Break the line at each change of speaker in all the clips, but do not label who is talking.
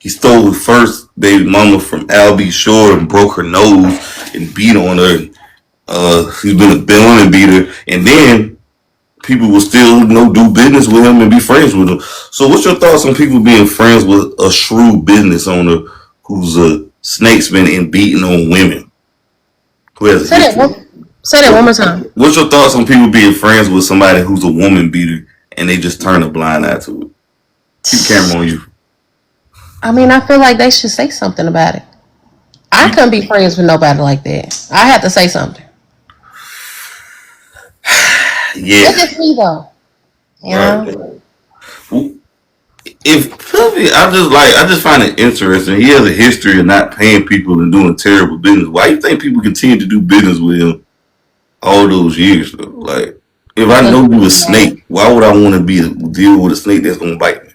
He stole his first baby mama from Albie Shore and broke her nose and beat on her. He's been a villain and beater, and then people will still do business with him and be friends with him. So, what's your thoughts on people being friends with a shrewd business owner who's a snakesman and beating on women? Who has a history?
Say that one more time.
What's your thoughts on people being friends with somebody who's a woman beater and they just turn a blind eye to it? Keep the camera on you.
I mean, I feel like they should say something about it. I couldn't be friends with nobody like that. I have to say something.
Yeah.
It's just me though. You know?
If Puffy, I just find it interesting. He has a history of not paying people and doing terrible business. Why do you think people continue to do business with him all those years though? Like, if I know you a snake, why would I want to deal with a snake that's gonna bite me?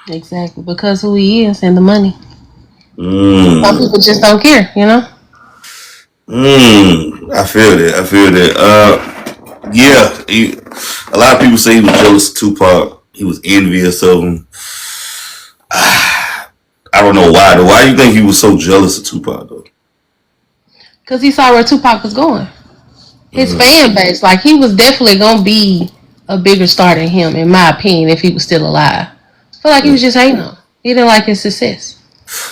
Exactly, because who he is and the money. Some people just don't care, you know.
I feel that. Yeah, a lot of people say he was jealous of Tupac. He was envious of him. I don't know why though. Why do you think he was so jealous of Tupac though?
Because he saw where Tupac was going. His fan base, like he was definitely gonna be a bigger star than him, in my opinion, if he was still alive. I feel like he was just hating on him. He didn't like his success.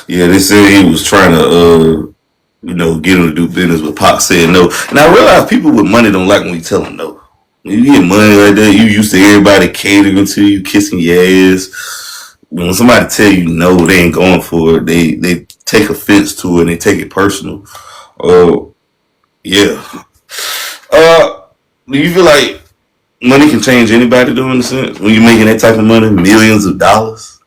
Yeah, they said he was trying to, get him to do business, but Pac said no. And I realize people with money don't like when you tell them no. When you get money like that, you used to everybody catering to you, kissing your ass. When somebody tell you no, they ain't going for it. They take offense to it and they take it personal. Yeah. Do you feel like money can change anybody though in a sense? When you're making that type of money, millions of dollars?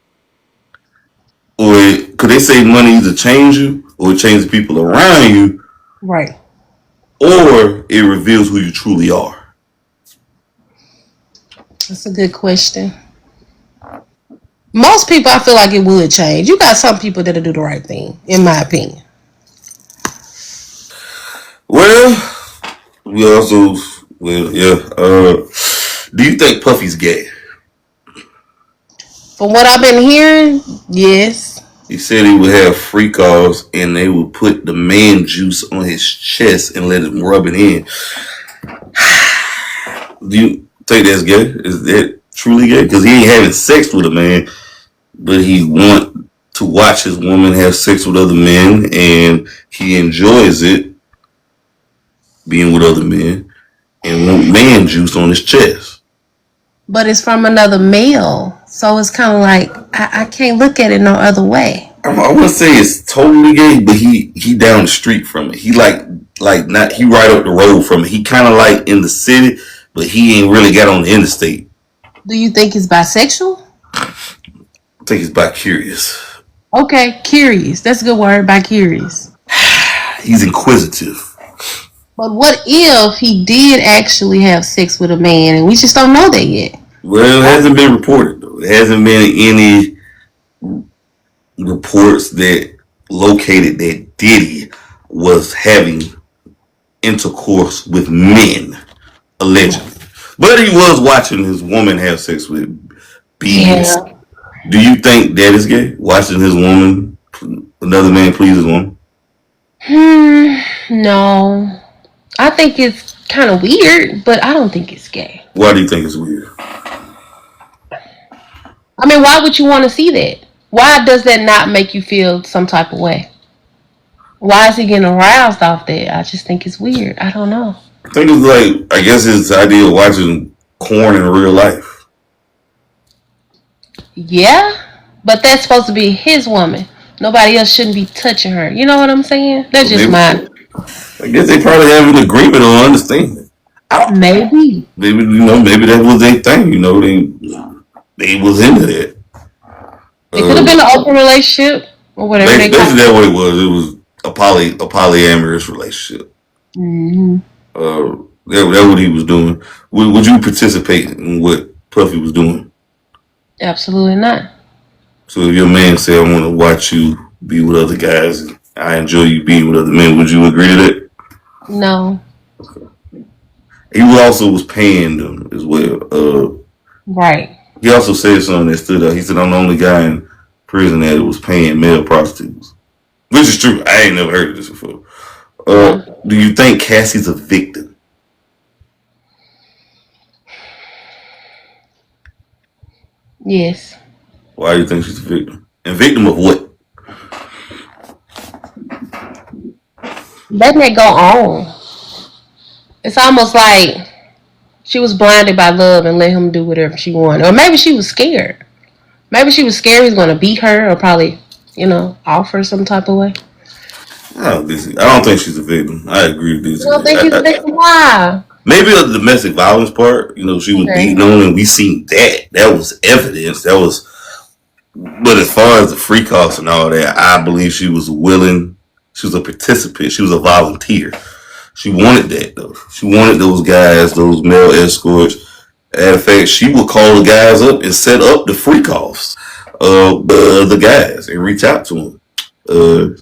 Or could they say money either change you or it changes people around you?
Right.
Or it reveals who you truly are?
That's a good question. Most people, I feel like it would change. You got some people that'll do the right thing, in my opinion.
Well, yeah. Do you think Puffy's gay?
From what I've been hearing, yes.
He said he would have freak offs and they would put the man juice on his chest and let him rub it in. Do you think that's gay? Is that truly gay? Because he ain't having sex with a man, but he want to watch his woman have sex with other men and he enjoys it being with other men and want man juice on his chest.
But it's from another male. So it's kind of like, I can't look at it no other way.
I wouldn't say it's totally gay, but he down the street from it. He not he right up the road from it. He kind of like in the city, but he ain't really got on the interstate.
Do you think he's bisexual?
I think he's bi-curious.
Okay, curious. That's a good word, bi-curious.
He's inquisitive.
But what if he did actually have sex with a man and we just don't know that yet?
Well, it hasn't been reported though. There hasn't been any reports that located that Diddy was having intercourse with men, allegedly. But he was watching his woman have sex with bees. Yeah. Do you think that is gay? Watching his woman, another man please his woman?
No. I think it's kind of weird, but I don't think it's gay.
Why do you think it's weird?
I mean, why would you want to see that? Why does that not make you feel some type of way? Why is he getting aroused off that? I just think it's weird. I don't know.
I think it's like, I guess it's the idea of watching corn in real life.
Yeah, but that's supposed to be his woman. Nobody else shouldn't be touching her. You know what I'm saying? That's just mine.
I guess they probably have an agreement or understanding.
Maybe.
Maybe that was their thing. They was into that.
It could have been an open relationship or whatever.
Basically, that's what it was. It was a polyamorous relationship.
Mm-hmm.
That's what he was doing. Would you participate in what Puffy was doing?
Absolutely not.
So if your man said, "I want to watch you be with other guys, and I enjoy you being with other men," would you agree to that?
No.
Okay. He also was paying them as well.
Right.
He also said something that stood out. He said, "I'm the only guy in prison that it was paying male prostitutes, which is true. I ain't never heard of this before.
Yeah.
Do you think Cassie's a victim?
Yes.
Why do you think she's a victim? And victim of what?
Letting it go on. It's almost like she was blinded by love and let him do whatever she wanted. Or maybe she was scared. Maybe she was scared he was going to beat her or probably, off her some type of way.
I don't think she's a victim. I agree with this.
You don't think she's a victim? Why?
Maybe the domestic violence part. She was beaten on, and we seen that. That was evidence. That was. But as far as the free costs and all that, I believe she was willing. She was a participant. She was a volunteer. She wanted that though. She wanted those guys, those male escorts. As a fact, she would call the guys up and set up the free costs of the guys and reach out to them.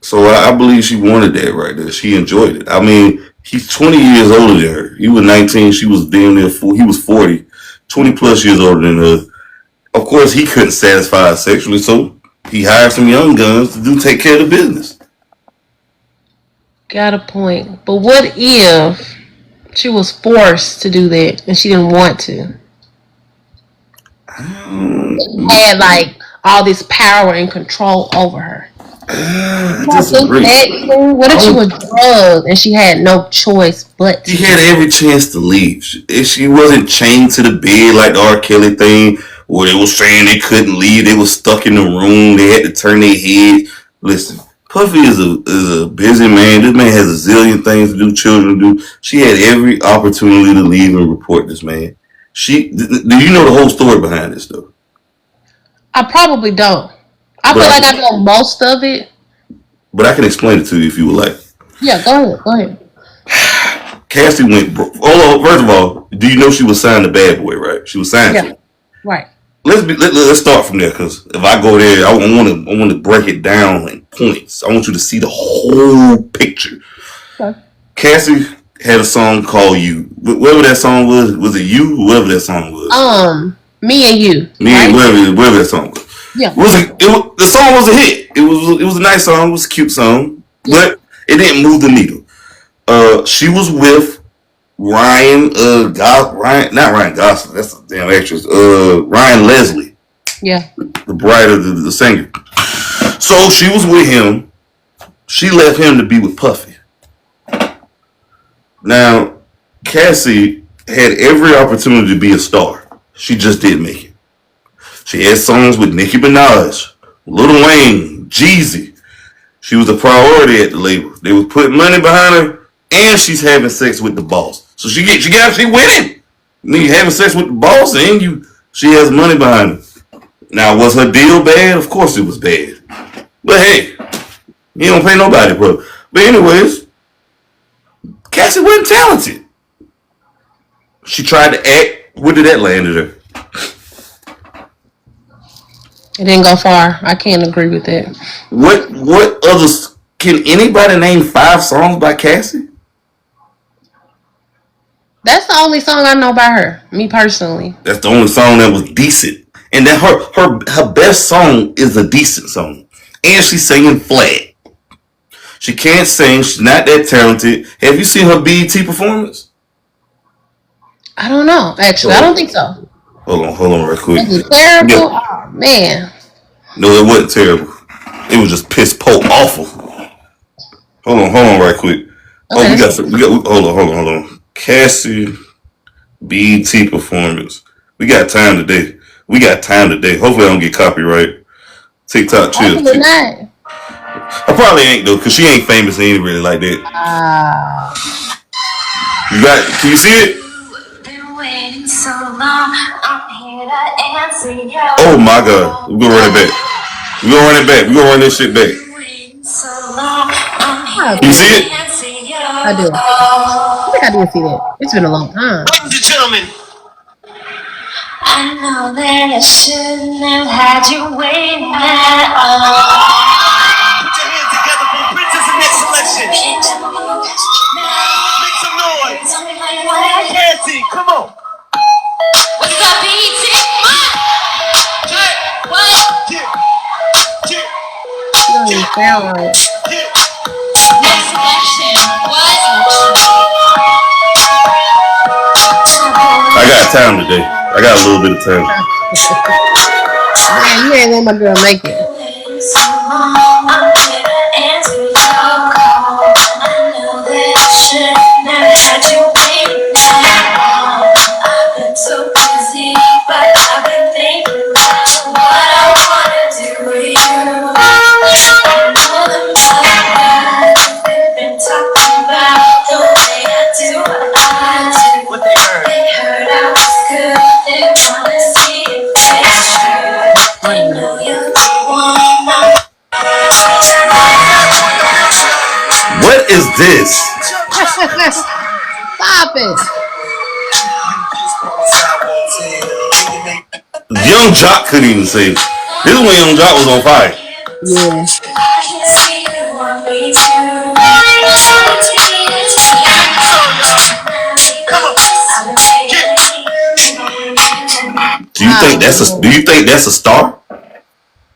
So I believe she wanted that right there. She enjoyed it. I mean, he's 20 years older than her. He was 19. She was damn near 4. He was 40, 20 plus years older than her. Of course, he couldn't satisfy her sexually, so he hired some young guns to take care of the business.
Got a point. But what if she was forced to do that and she didn't want to? Had like all this power and control over her.
Disagree.
What if she was drugged and she had no choice but to?
She had every chance to leave. She wasn't chained to the bed like the R. Kelly thing, where they were saying they couldn't leave. They were stuck in the room. They had to turn their head. Listen, Puffy is a busy man. This man has a zillion things to do, children to do. She had every opportunity to leave and report this man. Do you know the whole story behind this though?
I probably don't. I feel like I know most of it.
But I can explain it to you if you would like.
Yeah, go ahead.
Cassie went broke. Oh, first of all, do you know she was signed to Bad Boy, right? She was signed to.
Right.
Let's start from there, because if I go there, I want to break it down in points. I want you to see the whole picture. Okay. Cassie had a song called "You." Whatever that song was it "You"? Whoever that song was.
Me and You.
Me and whatever that song was.
Yeah.
The song was a hit. It was a nice song. It was a cute song, but it didn't move the needle. She was with not Ryan Gosling. That's a damn actress. Ryan Leslie.
Yeah.
The bride of the singer. So she was with him. She left him to be with Puffy. Now, Cassie had every opportunity to be a star. She just didn't make it. She had songs with Nicki Minaj, Lil Wayne, Jeezy. She was a priority at the label. They was putting money behind her, and she's having sex with the boss. So she winning. You having sex with the boss, and she has money behind her. Now, was her deal bad? Of course it was bad. But hey, you don't pay nobody, bro. But anyways, Cassie wasn't talented. She tried to act. Where did that land her?
It didn't go far. I can't agree with that.
What others? Can anybody name 5 songs by Cassie?
That's the only song I know by her. Me personally.
That's the only song that was decent. And that her best song is a decent song. And she's singing flat. She can't sing. She's not that talented. Have you seen her BET performance?
I don't know. Actually, I don't think so.
Hold on real quick.
Was it terrible? Yeah. Oh, man.
No, it wasn't terrible. It was just piss poor awful. Hold on right quick. Okay. Hold on. Cassie BET performance. We got time today. Hopefully I don't get copyright. TikTok chill.
Probably not.
I probably ain't though, cause she ain't famous and ain't really like that. Can you see it? Oh my god. We're gonna run this shit back. You see it?
I do. I think I did see that. It's been a long time.
Ladies and gentlemen, I know that I shouldn't have had you waiting that long. Put your hands together for Princess in next selection. Make some noise. Cassie, come on. What's up, BT? What? Yeah.
sound right.
Next action. What?
I got time today. I got a little bit of time.
Man, you ain't let my girl make it.
So busy, but I've been thinking about what I wanna do with you. More than we've been talking about the way I do what I do. What they heard? They heard I was good. They wanna see if it's true. They know you're the one.
What is this?
Stop it.
Young Jock couldn't even sing. This is when Young Jock was on fire.
Yeah.
Do you think that's a star?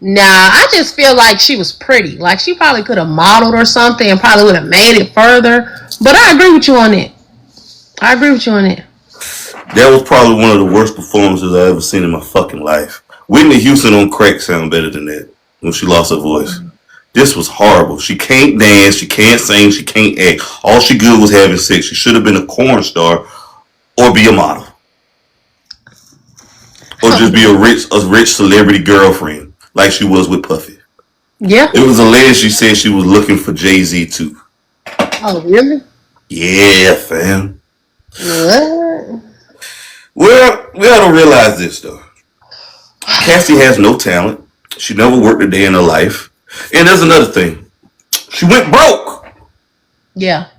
Nah, I just feel like she was pretty. Like she probably could have modeled or something and probably would have made it further. But I agree with you on it.
That was probably one of the worst performances I ever seen in my fucking life. Whitney Houston on crack sound better than that when she lost her voice. This was horrible. She can't dance, she can't sing, she can't act. All she good was having sex. She should have been a corn star or be a model. Or just be a rich celebrity girlfriend like she was with Puffy.
Yeah.
It was alleged she said she was looking for Jay-Z too.
Oh, really?
Yeah, fam.
What?
Well, we gotta realize this though. Cassie has no talent. She never worked a day in her life. And there's another thing. She went broke.
Yeah.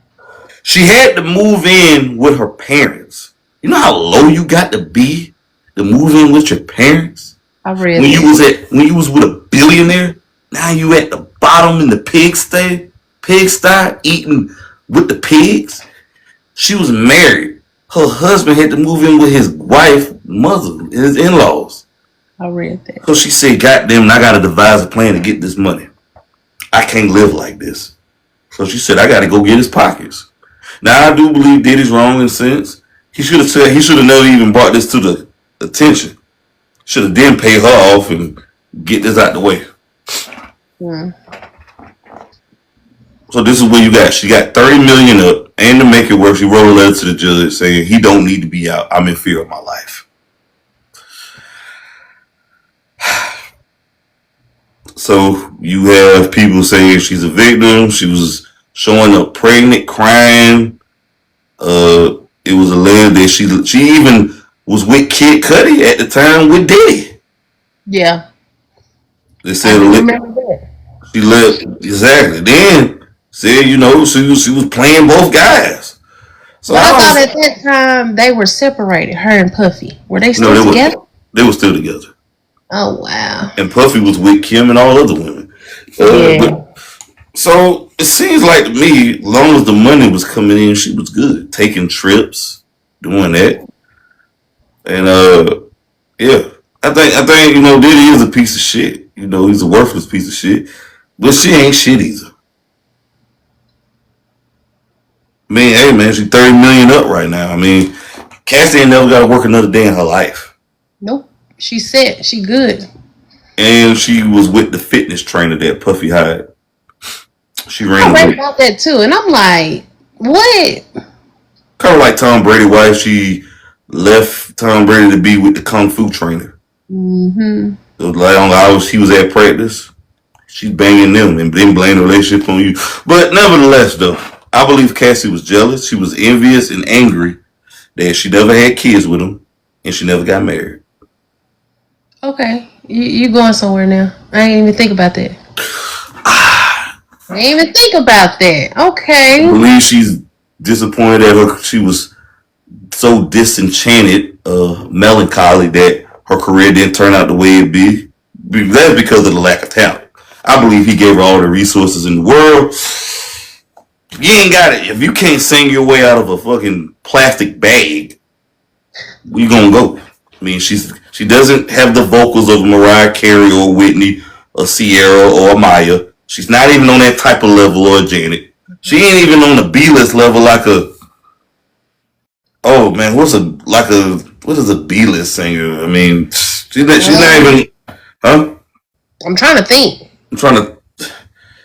She had to move in with her parents. You know how low you got to be to move in with your parents?
I read
when
it.
you was with a billionaire, now you at the bottom in the pigsty eating with the pigs. She was married. Her husband had to move in with his wife, mother, his in-laws.
I read that.
So she said, "God damn, I gotta devise a plan to get this money. I can't live like this." So she said, "I gotta go get his pockets." Now I do believe Diddy's wrong in a sense. He should have never even brought this to the attention. Should have then paid her off and get this out the way. So this is what you got. She got $30 million up, and to make it work, she wrote a letter to the judge saying he don't need to be out. I'm in fear of my life. So you have people saying she's a victim. She was showing up pregnant, crying. It was alleged that she even was with Kid Cudi at the time with Diddy.
Yeah.
They said
I remember that.
she left exactly. Then said she was playing both guys. So
But I thought at that time they were separated, her and Puffy. Were they still together?
They were still together.
Oh wow.
And Puffy was with Kim and all other women. So it seems like to me, as long as the money was coming in, she was good. Taking trips, doing that. And yeah. I think Diddy is a piece of shit. He's a worthless piece of shit. But she ain't shit either. Hey man, she's $30 million up right now. Cassie ain't never got to work another day in her life.
Nope. She said she good.
And she was with the fitness trainer that Puffy hired. She
I read about that too, and I'm like, what?
Kind of like Tom Brady's wife. She left Tom Brady to be with the kung fu trainer.
Mm-hmm.
So like on the hours he was at practice, she's banging them and then blame the relationship on you. But nevertheless, though, I believe Cassie was jealous. She was envious and angry that she never had kids with him and she never got married.
Okay, you going somewhere now? I ain't even think about that. I ain't even think about that. Okay.
I believe she's disappointed at her. She was so disenchanted, melancholy that her career didn't turn out the way it be. That's because of the lack of talent. I believe he gave her all the resources in the world. You ain't got it. If you can't sing your way out of a fucking plastic bag, where you gonna go? She doesn't have the vocals of Mariah Carey or Whitney or Sierra or Maya. She's not even on that type of level or Janet. She ain't even on the B-list level like a. Oh man, what is a B-list singer? I mean, she's not even. Huh?
I'm trying to think.
I'm trying to.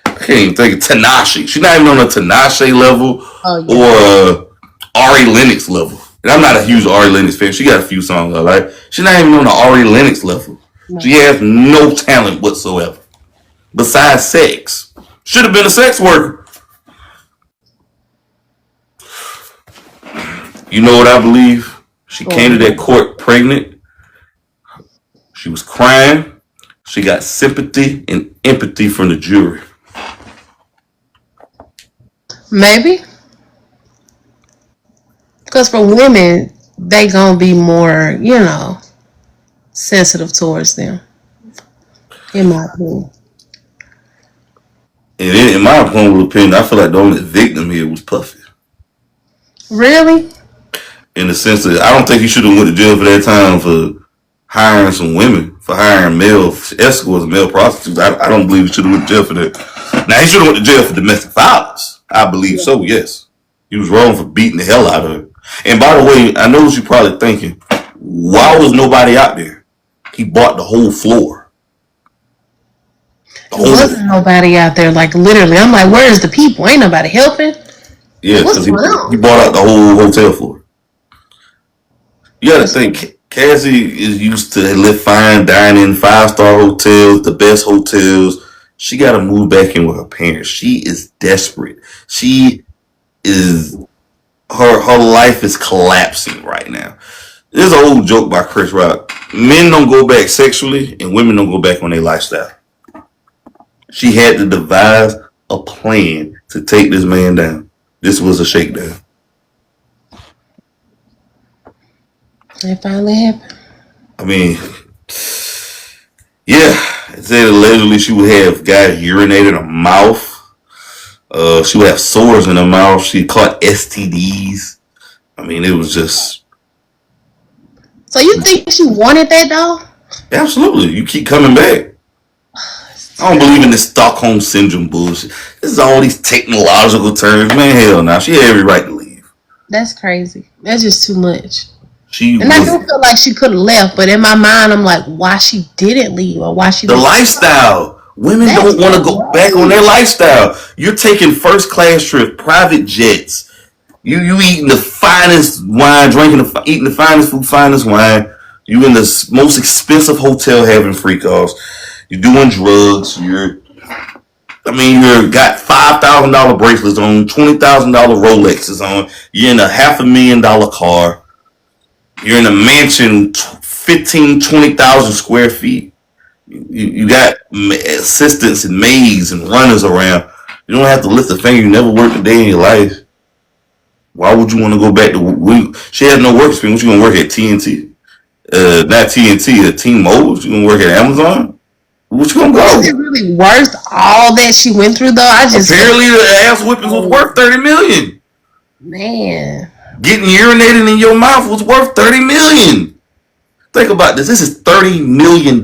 I can't even think of Tinashe. She's not even on a Tinashe level or Ari Lennox level. And I'm not a huge Ari Lennox fan. She got a few songs I like. She's not even on the Ari Lennox level. No. She has no talent whatsoever. Besides sex. Should have been a sex worker. You know what I believe? She came to that court pregnant. She was crying. She got sympathy and empathy from the jury.
Maybe. Because for women, they gonna be more, sensitive towards them. In my opinion.
And in my opinion, I feel like the only victim here was Puffy.
Really?
In the sense that I don't think he should have went to jail for that time for hiring some women, for hiring male escorts, male prostitutes. I don't believe he should have went to jail for that. Now, he should have went to jail for domestic violence. I believe so, yes. He was wrong for beating the hell out of her. And by the way, I know what you're probably thinking. Why was nobody out there? He bought the whole floor.
There wasn't nobody out there, like literally. I'm like, where's the people? Ain't nobody helping.
Yeah, because he bought out the whole hotel floor. You gotta think, Cassie is used to live fine dining, 5-star hotels, the best hotels. She gotta move back in with her parents. She is desperate. She is her life is collapsing right now. There's an old joke by Chris Rock. Men don't go back sexually and women don't go back on their lifestyle. She had to devise a plan to take this man down. This was a shakedown.
It finally happened.
I mean, yeah. It said allegedly she would have guys urinate in her mouth. She would have sores in her mouth. She caught STDs. I mean, it was just.
So you think she wanted that though?
Absolutely. You keep coming back. I don't believe in this Stockholm Syndrome bullshit. This is all these technological terms. Man, hell no. She had every right to leave.
That's crazy. That's just too much.
I
do feel like she could have left, but in my mind, I'm like, why she didn't leave or why she
the lifestyle. Women don't want to go back on their lifestyle. You're taking first class trips, private jets. You eating the finest wine, eating the finest food, finest wine. You in the most expensive hotel having freak offs. You're doing drugs. You got $5,000 bracelets on, $20,000 Rolexes on. You're in a $500,000 car. You're in a mansion, 15,000, 20,000 square feet. You got assistants and maids and runners around. You don't have to lift a finger. You never worked a day in your life. Why would you want to go back to? She has no work experience. What, you gonna work at TNT? Not TNT. At T-Mobile. You gonna work at Amazon? What you gonna go?
Is it really worth all that she went through though?
Apparently the ass whippings was worth $30 million.
Man.
Getting urinated in your mouth was worth $30 million. Think about this. This is $30 million.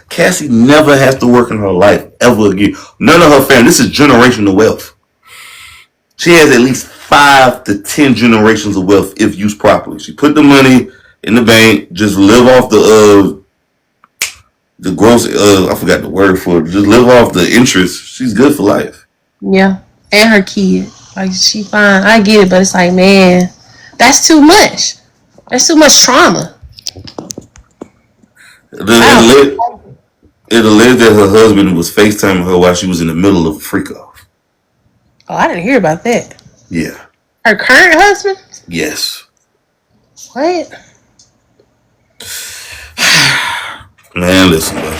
Cassie never has to work in her life ever again. None of her family. This is generational wealth. She has at least 5 to 10 generations of wealth if used properly. She put the money in the bank, just live off the gross. I forgot the word for it. Just live off the interest. She's good for life.
Yeah, and her kid. Like she fine. I get it, but it's like, man, that's too much. That's too much trauma.
It alleged that her husband was FaceTiming her while she was in the middle of a freak off.
Oh, I didn't hear about that.
Yeah.
Her current husband?
Yes.
What?
Man, listen, bro.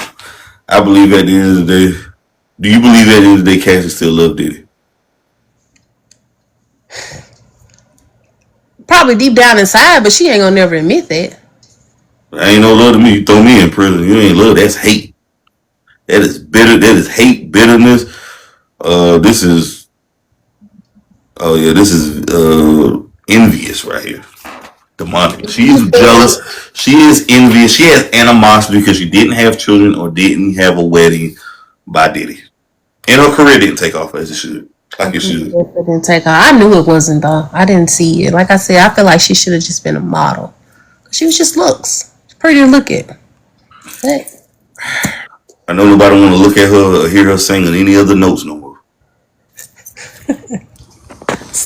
I believe at the end of the day. Do you believe at the end of the day Cassie still love Diddy?
Probably deep down inside, but she ain't gonna never admit that.
I ain't no love to me. You throw me in prison. You ain't love. That's hate. That is bitter. That is hate, bitterness. This is. Oh yeah, this is envious right here. Demonic. She's jealous. She is envious. She has animosity because she didn't have children or didn't have a wedding by Diddy. And her career didn't take off as it should. Like it should.
It didn't take her. I knew it wasn't though. I didn't see it. Like I said, I feel like she should have just been a model. She was just looks. Pretty to look at. But
I know nobody want to look at her or hear her sing on any other notes no more.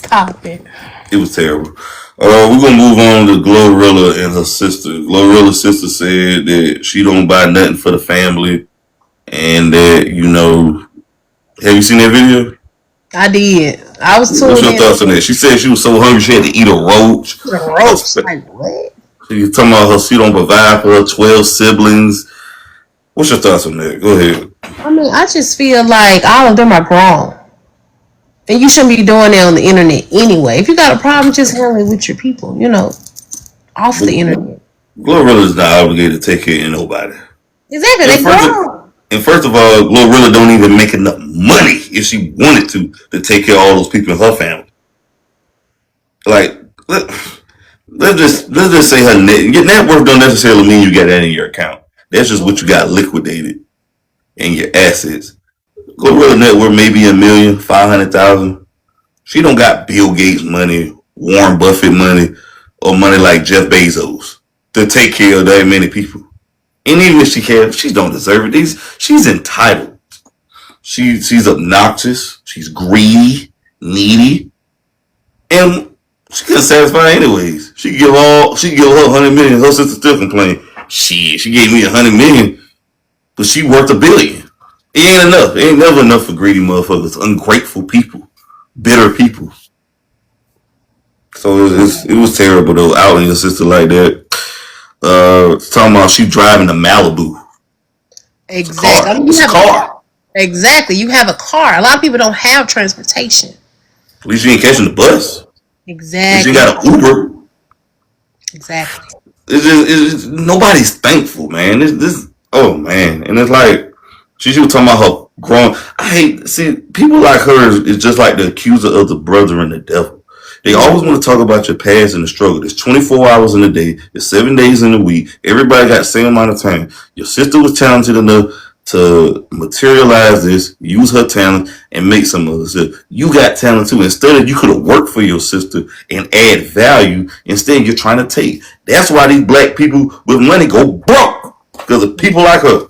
stop it.
It was terrible. We're gonna move on to Glorilla and her sister. Glorilla's sister said that she don't buy nothing for the family, and that have you seen that video?
I did. I was tuned
What's your
in.
thoughts on that? She said she was so hungry she had to eat a roach.
Gross. Like what?
She talking about her she don't provide for her 12 siblings. What's your thoughts on that? Go ahead.
I mean, I just feel like all of them are grown. And you shouldn't be doing that on the internet anyway. If you got a problem, just handle it with your people, off the internet.
Glorilla is not obligated to take care of nobody.
Exactly, they grown.
And first of all, Glorilla don't even make enough money if she wanted to take care of all those people in her family. Like, let's just say her net worth don't necessarily mean you got that in your account. That's just what you got liquidated in your assets. Glorilla net worth maybe $1,500,000. She don't got Bill Gates money, Warren Buffett money, or money like Jeff Bezos to take care of that many people. And even if she can, she don't deserve it. She's entitled. She's obnoxious. She's greedy, needy, and she couldn't satisfy anyways. She give her $100 million. Her sister still complain. Shit, she gave me $100 million, but she worth $1 billion. It ain't enough. It ain't never enough for greedy motherfuckers, ungrateful people, bitter people. So it was terrible though, outing your sister like that. Talking about she driving to Malibu.
Exactly.
It's a car.
Exactly. You have a car. A lot of people don't have transportation.
At least you ain't catching the bus.
Exactly.
At least you got an Uber.
Exactly.
It's just nobody's thankful, man. Oh man, and it's like she was talking about her grown. People like her is just like the accuser of the brother and the devil. They always want to talk about your past and the struggle. There's 24 hours in a day. There's 7 days in a week. Everybody got the same amount of time. Your sister was talented enough to materialize this, use her talent, and make some of it. You got talent too. Instead of you could have worked for your sister and add value, instead you're trying to take. That's why these black people with money go broke, because of people like her.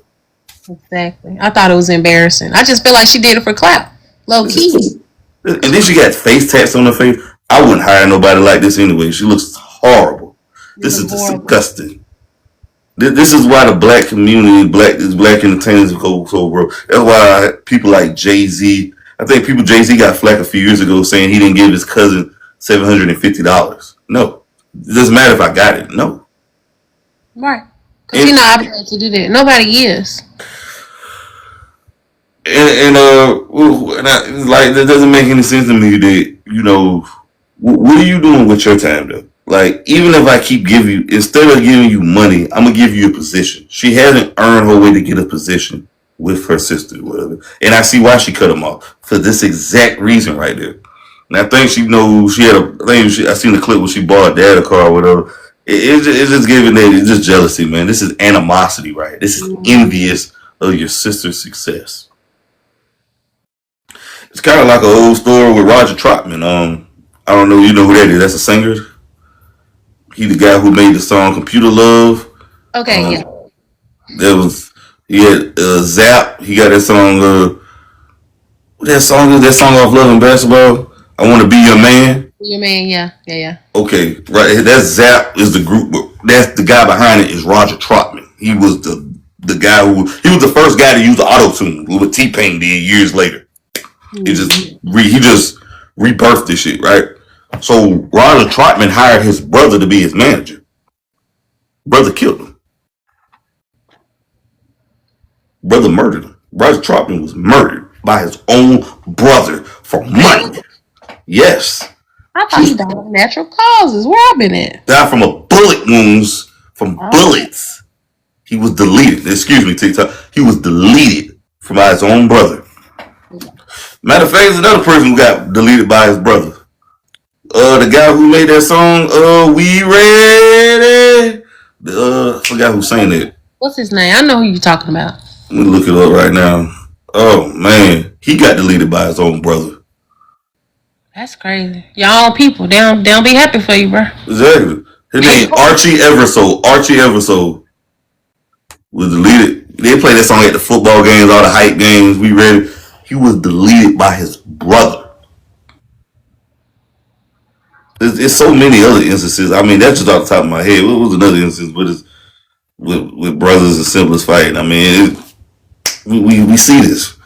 Exactly. I thought it was embarrassing. I just feel like she did it for clout. Low key.
And then she got face tats on her face. I wouldn't hire nobody like this anyway. She looks horrible. This is disgusting. This is why the black community, black entertainers go so broke. That's why people like Jay-Z. I think Jay-Z got flack a few years ago saying he didn't give his cousin $750. No, it doesn't matter if I got it. No,
right? Because you're not obligated to do that. Nobody is.
Like that doesn't make any sense to me. That what are you doing with your time though? Like, even if I keep giving you, instead of giving you money, I'm gonna give you a position. She hasn't earned her way to get a position with her sister, whatever. And I see why she cut him off for this exact reason right there. And I think she knows I seen the clip where she bought her dad a car or whatever. It's just giving that. It's just jealousy, man. This is animosity, right? This is envious of your sister's success. It's kind of like an old story with Roger Troutman. I don't know. You know who that is? That's a singer. He the guy who made the song "Computer Love."
Okay, yeah.
He had Zap. He got that song. What that song is? That song off Love and Basketball. I want to be your man.
Your man, yeah.
Okay, right. That Zap is the group. That's the guy behind it is Roger Troutman. He was the guy he was the first guy to use the auto tune with T-Pain did years later. Mm-hmm. He just rebirthed this shit, right? So Roger Troutman hired his brother to be his manager. Brother killed him. Brother murdered him. Roger Troutman was murdered by his own brother for money. Yes.
I thought he died of natural causes. Where I been at?
Died from a bullet wounds from bullets. He was deleted. Excuse me, TikTok. He was deleted from his own brother. Matter of fact, there's another person who got deleted by his brother. The guy who made that song, We Ready. I forgot who sang it.
What's his name? I know who you're talking about.
Let me look it up right now. Oh man, He got deleted by his own brother.
That's crazy. Y'all people, they don't be happy for you, bro.
Exactly. His name Archie Eversole. Archie Eversole was deleted. They play that song at the football games, all the hype games. We read. He was deleted by his brother. There's so many other instances. I mean, that's just off the top of my head. What was another instance with brothers and siblings fighting? I mean, we see this.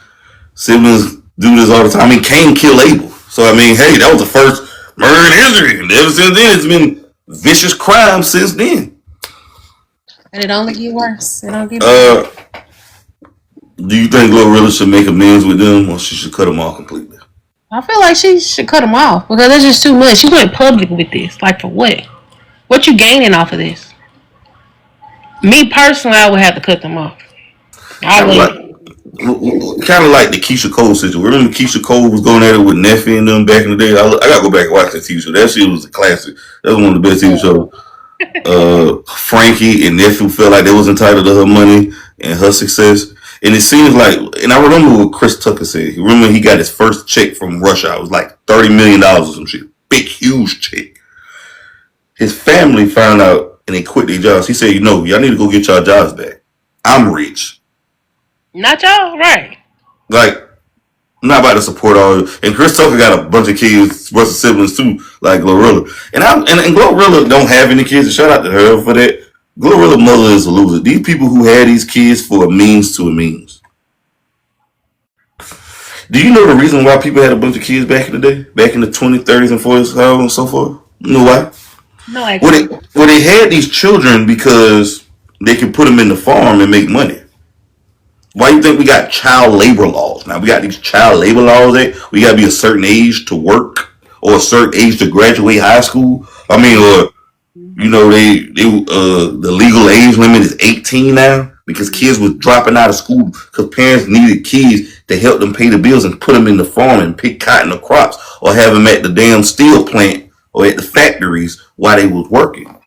Siblings do this all the time. I mean, Cain killed Abel. So, I mean, hey, that was the first murder in history. And ever since then, it's been vicious crime since then.
And it only get worse. It don't get better.
Do you think Glorilla should make amends with them, or she should cut them off completely?
I feel like she should cut them off because that's just too much. She went public with this. Like, for what? What you gaining off of this? Me personally, I would have to cut them off. I would.
Kind of like the Keisha Cole situation. Remember Keisha Cole was going at it with Neffy and them back in the day? I gotta go back and watch that TV show. That shit was a classic. That was one of the best TV shows. Frankie and Neffy felt like they was entitled to her money and her success. And it seems like, and I remember what Chris Tucker said. Remember he got his first check from Russia. It was like $30 million or some shit. Big, huge check. His family found out and they quit their jobs. He said, y'all need to go get y'all jobs back. I'm rich.
Not y'all, right?
Like, I'm not about to support all. And Chris Tucker got a bunch of kids, bunch of siblings too, like Glorilla. And Glorilla don't have any kids. And shout out to her for that. Glorilla mother is a loser. These people who had these kids for a means to a means. Do you know the reason why people had a bunch of kids back in the day? Back in the 20s, 30s, and 40s, and so forth? You know why?
No idea.
Well, they had these children because they could put them in the farm and make money. Why do you think we got child labor laws? Now we got these child labor laws that we got to be a certain age to work or a certain age to graduate high school. I mean, or the legal age limit is 18 now because kids was dropping out of school because parents needed kids to help them pay the bills and put them in the farm and pick cotton or crops or have them at the damn steel plant or at the factories while they was working.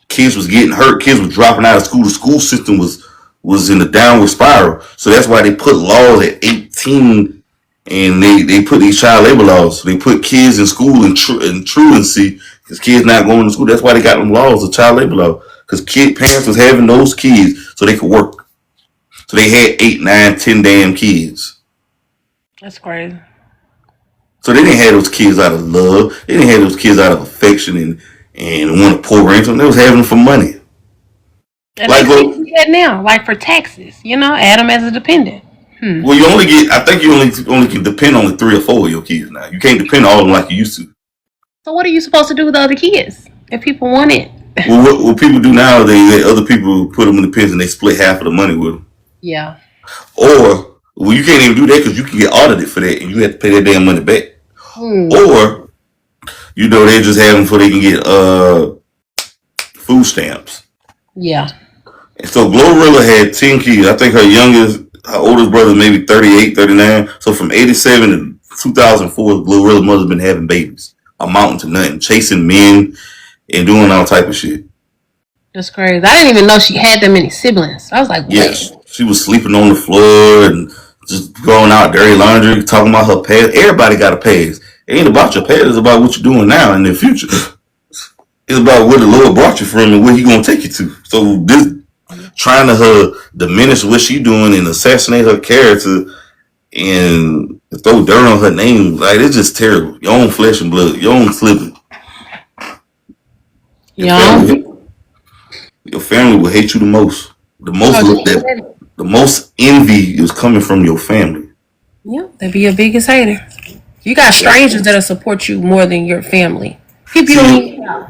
Kids was getting hurt. Kids was dropping out of school. The school system was in a downward spiral. So that's why they put laws at 18 and they put these child labor laws. So they put kids in school in truancy because kids not going to school. That's why they got them laws of child labor law. Because parents was having those kids so they could work. So they had 8, 9, 10 damn kids.
That's crazy.
So they didn't have those kids out of love. They didn't have those kids out of affection and want to pour into them. They was having them for money.
And like they do that now, like for taxes, add them as a dependent.
Well, I think you only can depend on 3 or 4 of your kids now. You can't depend on all of them like you used to.
So what are you supposed to do with the other kids if people want it?
Well, what people do now, they let other people put them in the pens and they split half of the money with them.
Yeah.
Or, you can't even do that because you can get audited for that and you have to pay that damn money back. Or, they just have them so they can get food stamps.
Yeah.
And so Glorilla had 10 kids. I think her oldest brother maybe 38, 39. So from 87 to 2004, Glorilla's mother's been having babies. Amounting to nothing. Chasing men and doing all type of shit.
That's crazy. I didn't even know she had that many siblings. I was like, what?
Yes. She was sleeping on the floor and just going out dirty laundry, talking about her past. Everybody got a past. It ain't about your past. It's about what you're doing now in the future. It's about where the Lord brought you from and where He gonna take you to. So this trying to diminish what she doing and assassinate her character and throw dirt on her name, like it's just terrible. Your own flesh and blood, your own sibling. Your family will hate you the most. The most envy is coming from your family.
Yeah, they be your biggest hater. You got strangers that'll support you more than your family. People you don't even know.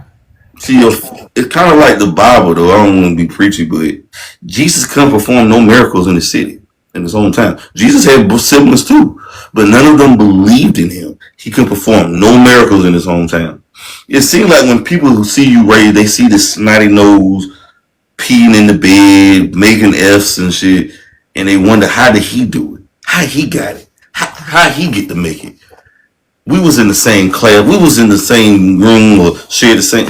See, it's kind of like the Bible, though. I don't want to be preachy, but Jesus couldn't perform no miracles in the city, in his own time. Jesus had siblings too, but none of them believed in him. He couldn't perform no miracles in his hometown. It seems like when people who see you raised, they see this snotty nose, peeing in the bed, making F's and shit, and they wonder, how did he do it? How he got it? How he get to make it? We was in the same class. We was in the same room or shared the same.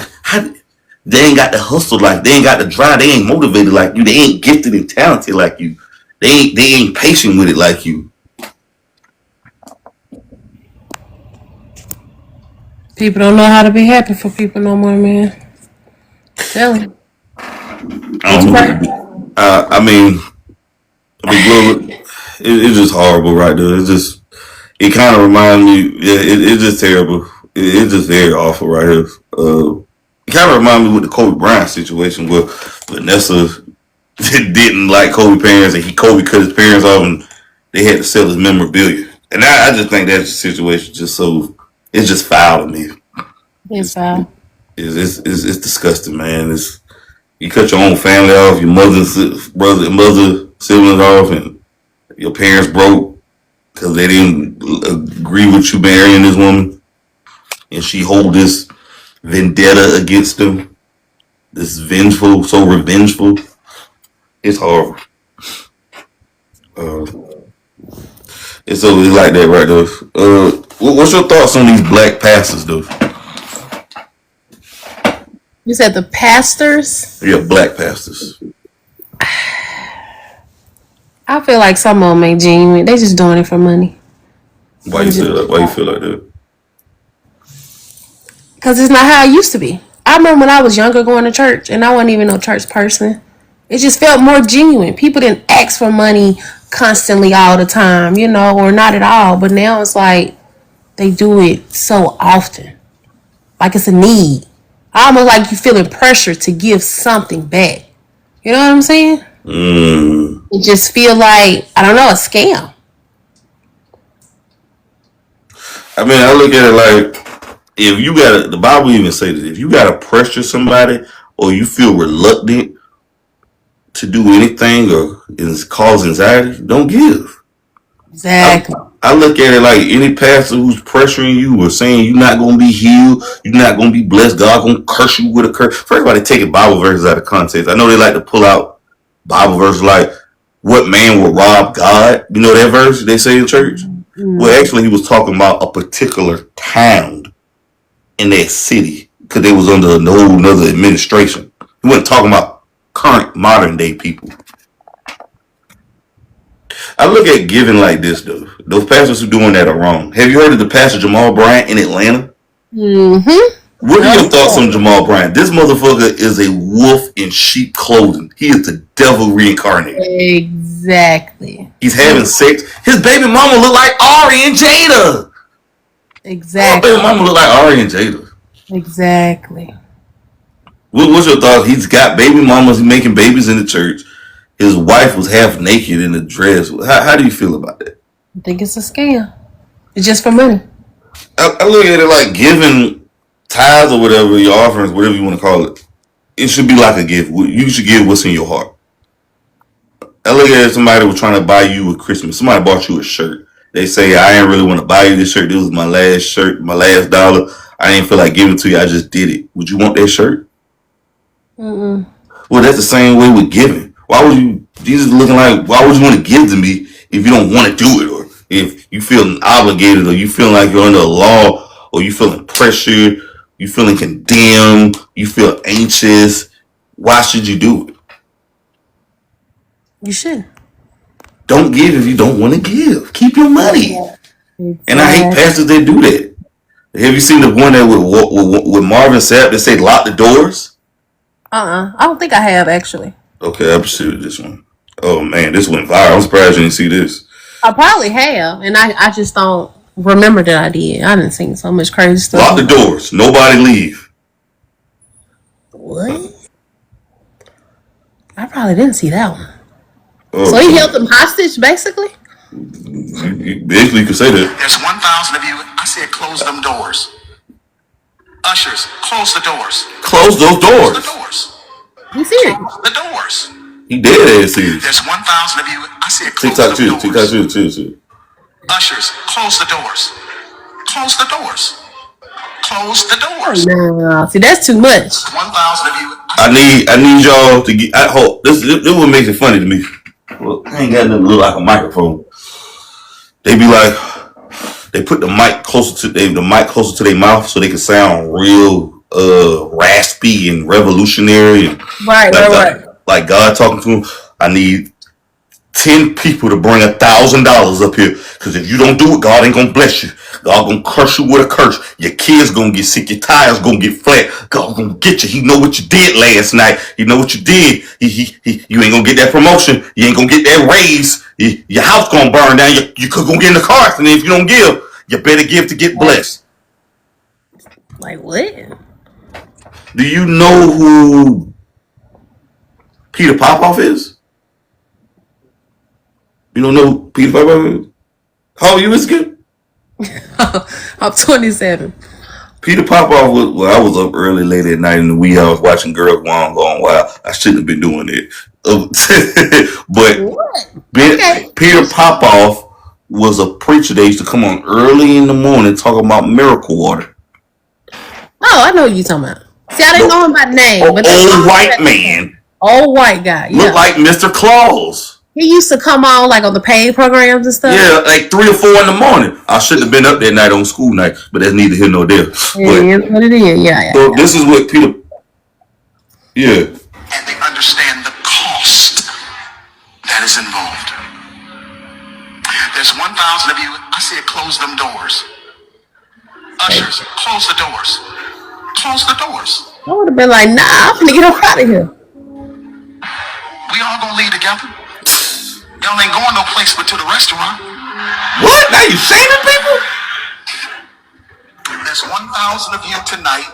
They ain't got the hustle like they ain't got the drive. They ain't motivated like you. They ain't gifted and talented like you. They ain't patient with it like you.
People don't know how to be happy for people no more, man. Tell him.
I don't know. Glorilla, it's just horrible right there. It kind of reminds me. Yeah, it's just terrible. It's just very awful right here. It kind of reminds me with the Kobe Bryant situation where Vanessa didn't like Kobe parents and Kobe cut his parents off and they had to sell his memorabilia. And I just think that situation it's just foul to me.
It's foul.
It's disgusting, man. You cut your own family off, your mother, siblings off, and your parents broke because they didn't agree with you marrying this woman, and she hold this vendetta against them. This so revengeful. It's horrible. It's always like that, right there. What's your thoughts on these black pastors, though?
You said the pastors?
Yeah, black pastors.
I feel like some of them ain't genuine. They just doing it for money.
Why you feel like that?
Because it's not how it used to be. I remember when I was younger going to church, and I wasn't even no church person. It just felt more genuine. People didn't ask for money constantly all the time, or not at all. But now it's like they do it so often. Like it's a need. Almost like you feeling pressure to give something back. You know what I'm saying? It just feel like, I don't know, a scam.
I mean, I look at it like, if you gotta, the Bible even say this, if you gotta pressure somebody or you feel reluctant to do anything or cause anxiety, don't give.
Exactly.
I look at it like any pastor who's pressuring you or saying you're not going to be healed, you're not going to be blessed, God going to curse you with a curse. First of all, they taking Bible verses out of context. I know they like to pull out Bible verses like, what man will rob God? You know that verse they say in church? Well, actually, he was talking about a particular town in that city because they was under a whole nother administration. He wasn't talking about current modern day people. I look at giving like this, though. Those pastors who doing that are wrong. Have you heard of the pastor Jamal Bryant in Atlanta?
Mm-hmm.
What are your thoughts on Jamal Bryant? This motherfucker is a wolf in sheep clothing. He is the devil reincarnated.
Exactly.
He's having sex. His baby mama look like Ari and Jada.
Exactly.
His baby mama look like Ari and Jada.
Exactly.
What's your thoughts? He's got baby mamas making babies in the church. His wife was half naked in a dress. How do you feel about that?
I think it's a scam. It's just for money.
I look at it like giving tithes or whatever, your offerings, whatever you want to call it. It should be like a gift. You should give what's in your heart. I look at it, somebody was trying to buy you a Christmas. Somebody bought you a shirt. They say, I ain't really want to buy you this shirt. This was my last shirt, my last dollar. I didn't feel like giving it to you. I just did it. Would you want that shirt?
Mm-mm.
Well, that's the same way with giving. Why would you, Jesus looking like, why would you want to give to me if you don't want to do it? Or if you feel obligated or you feel like you're under a law or you feeling pressured, you feeling condemned, you feel anxious. Why should you do it?
You should.
Don't give if you don't want to give. Keep your money. Exactly. And I hate pastors that do that. Have you seen the one that with Marvin Sapp that say lock the doors?
I don't think I have actually.
Okay, I pursued this one. Oh man, this went viral. I'm surprised you didn't see this.
I probably have, and I just don't remember that I did. I didn't see so much crazy stuff.
Lock the doors. Nobody leave.
What? I probably didn't see that one.
Oh,
so he held them hostage, basically?
Basically, you could say that.
There's 1,000 of you. I said close them doors. Ushers, close the doors.
Close those doors.
Close the doors.
He's serious.
Close the doors.
He dead ass serious.
There's 1,000 of you. I said close
TikTok
them doors.
TikTok.
Ushers, close the doors. Close the doors. Close the doors.
No, see, that's too much.
1,000 of you.
I need y'all to get. I hope this what makes it funny to me. Well, I ain't got nothing to look like a microphone. They be like, they put the mic closer to their mouth so they can sound real raspy and revolutionary and
right.
like God talking to them. I need 10 people to bring $1,000 up here. Because if you don't do it, God ain't gonna bless you. God gonna curse you with a curse. Your kids gonna get sick. Your tires gonna get flat. God gonna get you. He know what you did last night. He know what you did. You ain't gonna get that promotion. You ain't gonna get that raise. Your house gonna burn down. You could gonna get in the car accident if you don't give. You better give to get blessed.
Like what?
Do you know who Peter Popoff is? You don't know who Peter Popoff is? How old are you, Michigan?
I'm 27.
Peter Popoff was, well, I was up early, late at night in the wee hours watching Girls Gone Wild. I shouldn't have been doing it. But
Okay.
Peter Popoff was a preacher that used to come on early in the morning talking about miracle water.
Oh, I know who you talking about. See, I didn't know him by name. But
Old white man.
Old white guy. Yeah.
Looked like Mr. Claus.
He used to come on like on the paid programs and stuff.
Yeah, like 3 or 4 in the morning. I shouldn't have been up that night on school night, but that's neither here nor there.
Yeah, what it is. Yeah.
So this is what Peter. Yeah.
And they understand the cost that is involved. There's 1,000 of you. I said close them doors. Ushers, close the doors. Close the doors.
I would have been like, nah, I'm gonna get up out of here.
We all gonna leave together. Y'all ain't going no place but to the restaurant.
What? Now you shaming people?
There's 1,000 of you tonight,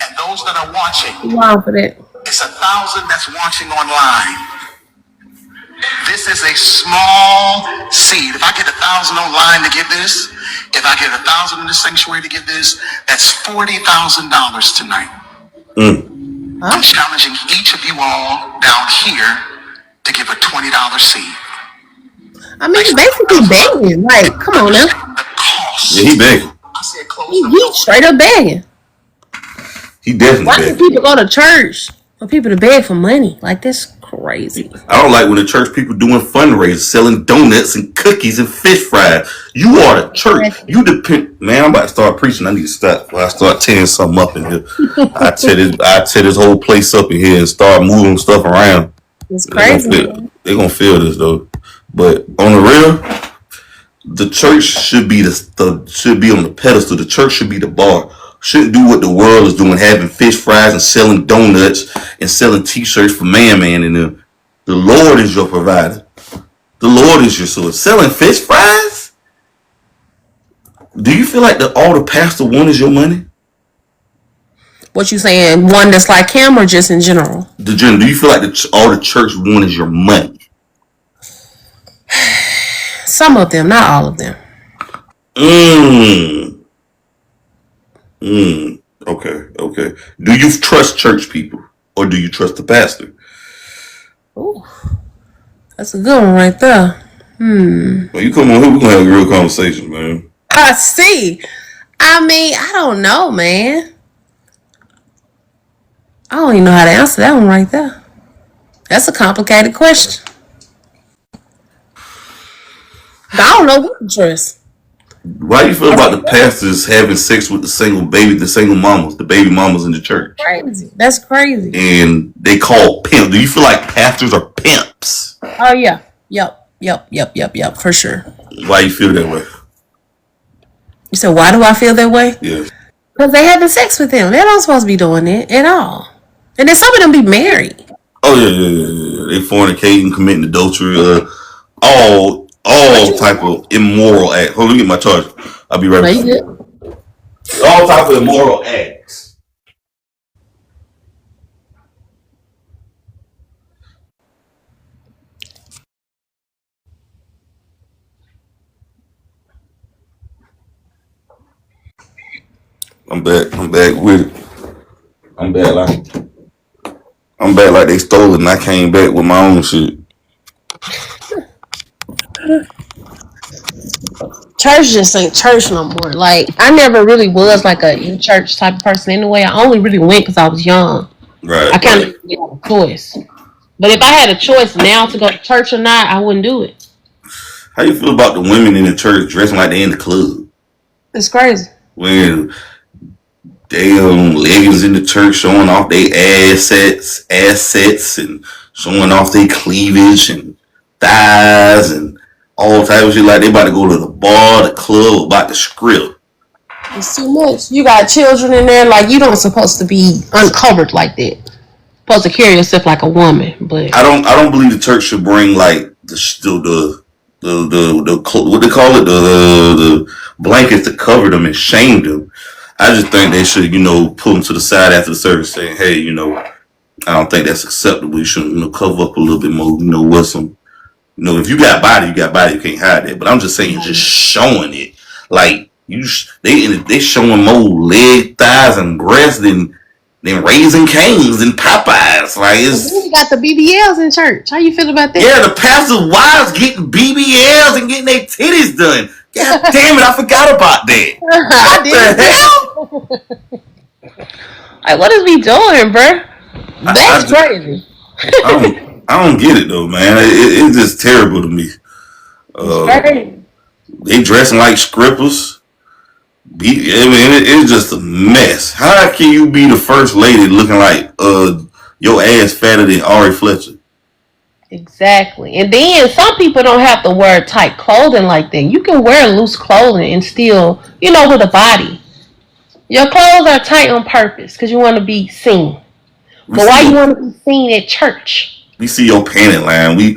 and those that are watching,
Wow for that.
it's 1,000 that's watching online. This is a small seed. If I get 1,000 online to give this, if I get 1,000 in the sanctuary to give this, that's $40,000 tonight. I'm challenging each of you all down here to give a $20 seed.
I mean, he's basically begging. Like, come on now.
The cost.
Yeah, he begging.
I said close the
He
door.
straight up begging.
He definitely
Why do
begging.
people go to church for people to beg for money? Like, that's crazy.
I don't like when the church people doing fundraisers, selling donuts and cookies and fish fries. You are the church. You depend. Man, I'm about to start preaching. I need to stop before I start tearing something up in here. I tear this whole place up in here and start moving stuff around.
It's crazy.
They're gonna feel this though. But on the real, the church should be should be on the pedestal. The church should be the bar. Shouldn't do what the world is doing, having fish fries and selling donuts and selling T-shirts for man and them. The Lord is your provider. The Lord is your source. Selling fish fries? Do you feel like all the pastor want is your money?
What you saying? One that's like him or just in general?
Do you feel like all the church want is your money?
Some of them, not all of them.
Okay. Do you trust church people or do you trust the pastor?
Ooh, that's a good one right there.
Well, you come on here, we're gonna have a real conversation, man.
I see. I mean, I don't know, man. I don't even know how to answer that one right there. That's a complicated question. I don't know what to trust.
Why do you feel about the pastors having sex with the single mamas, the baby mamas in the church?
Crazy. That's crazy.
And they call pimp. Do you feel like pastors are pimps?
Oh yeah. Yep. For sure.
Why you feel that way?
You said, why do I feel that way?
Yeah.
Because they having sex with him. They're not supposed to be doing it at all. And then some of them be married.
Oh yeah. They fornicating, committing adultery, all type of immoral acts. Hold on, let me get my charger. I'll be right back.
Good.
All type of immoral acts. I'm back with it. I'm back like they stole it and I came back with my own shit.
Church just ain't church no more. Like, I never really was like a in-church type of person anyway. I only really went because I was young.
Right.
I kind of had a choice. But if I had a choice now to go to church or not, I wouldn't do it.
How you feel about the women in the church dressing like they in the club?
It's crazy.
When they leggings in the church showing off their assets and showing off their cleavage and thighs and all type of shit. Like they about to go to the bar, the club, about the script.
It's too much. You got children in there. Like, you don't supposed to be uncovered like that. Supposed to carry yourself like a woman. But
I don't believe the church should bring like the what they call it, the blankets to cover them and shame them. I just think they should, pull them to the side after the service, saying, "Hey, I don't think that's acceptable. You should, cover up a little bit more. With some, if you got body, you got body. You can't hide that. But I'm just saying, just showing it, like they showing more leg, thighs, and breasts than Raising Cane's and Popeyes. Like it's.
you got the BBLs in church. How you feel about that?
Yeah, the pastor's wives getting BBLs and getting their titties done. God damn it, I forgot about that. What the hell?
Like, what is we doing, bro? That's crazy.
I don't get it though, man. It's just terrible to me. They dressing like strippers. It's just a mess. How can you be the first lady looking like your ass fatter than Ari Fletcher?
Exactly. And then some people don't have to wear tight clothing like that. You can wear loose clothing and still, with a body. Your clothes are tight on purpose because you want to be seen. But why you want to be seen at church?
We see your panty line. We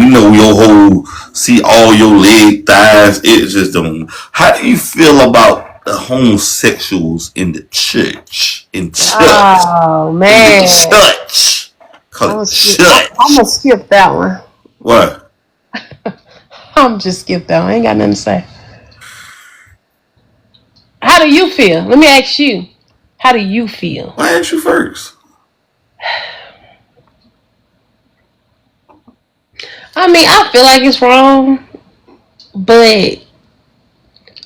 know your see all your leg, thighs. It just don't. How do you feel about the homosexuals in the church?
Oh, man.
In the church.
I'm going to skip that one.
What?
I'm just skip that one. I ain't got nothing to say. How do you feel? Let me ask you. How do you feel?
Why ask you first?
I mean, I feel like it's wrong, but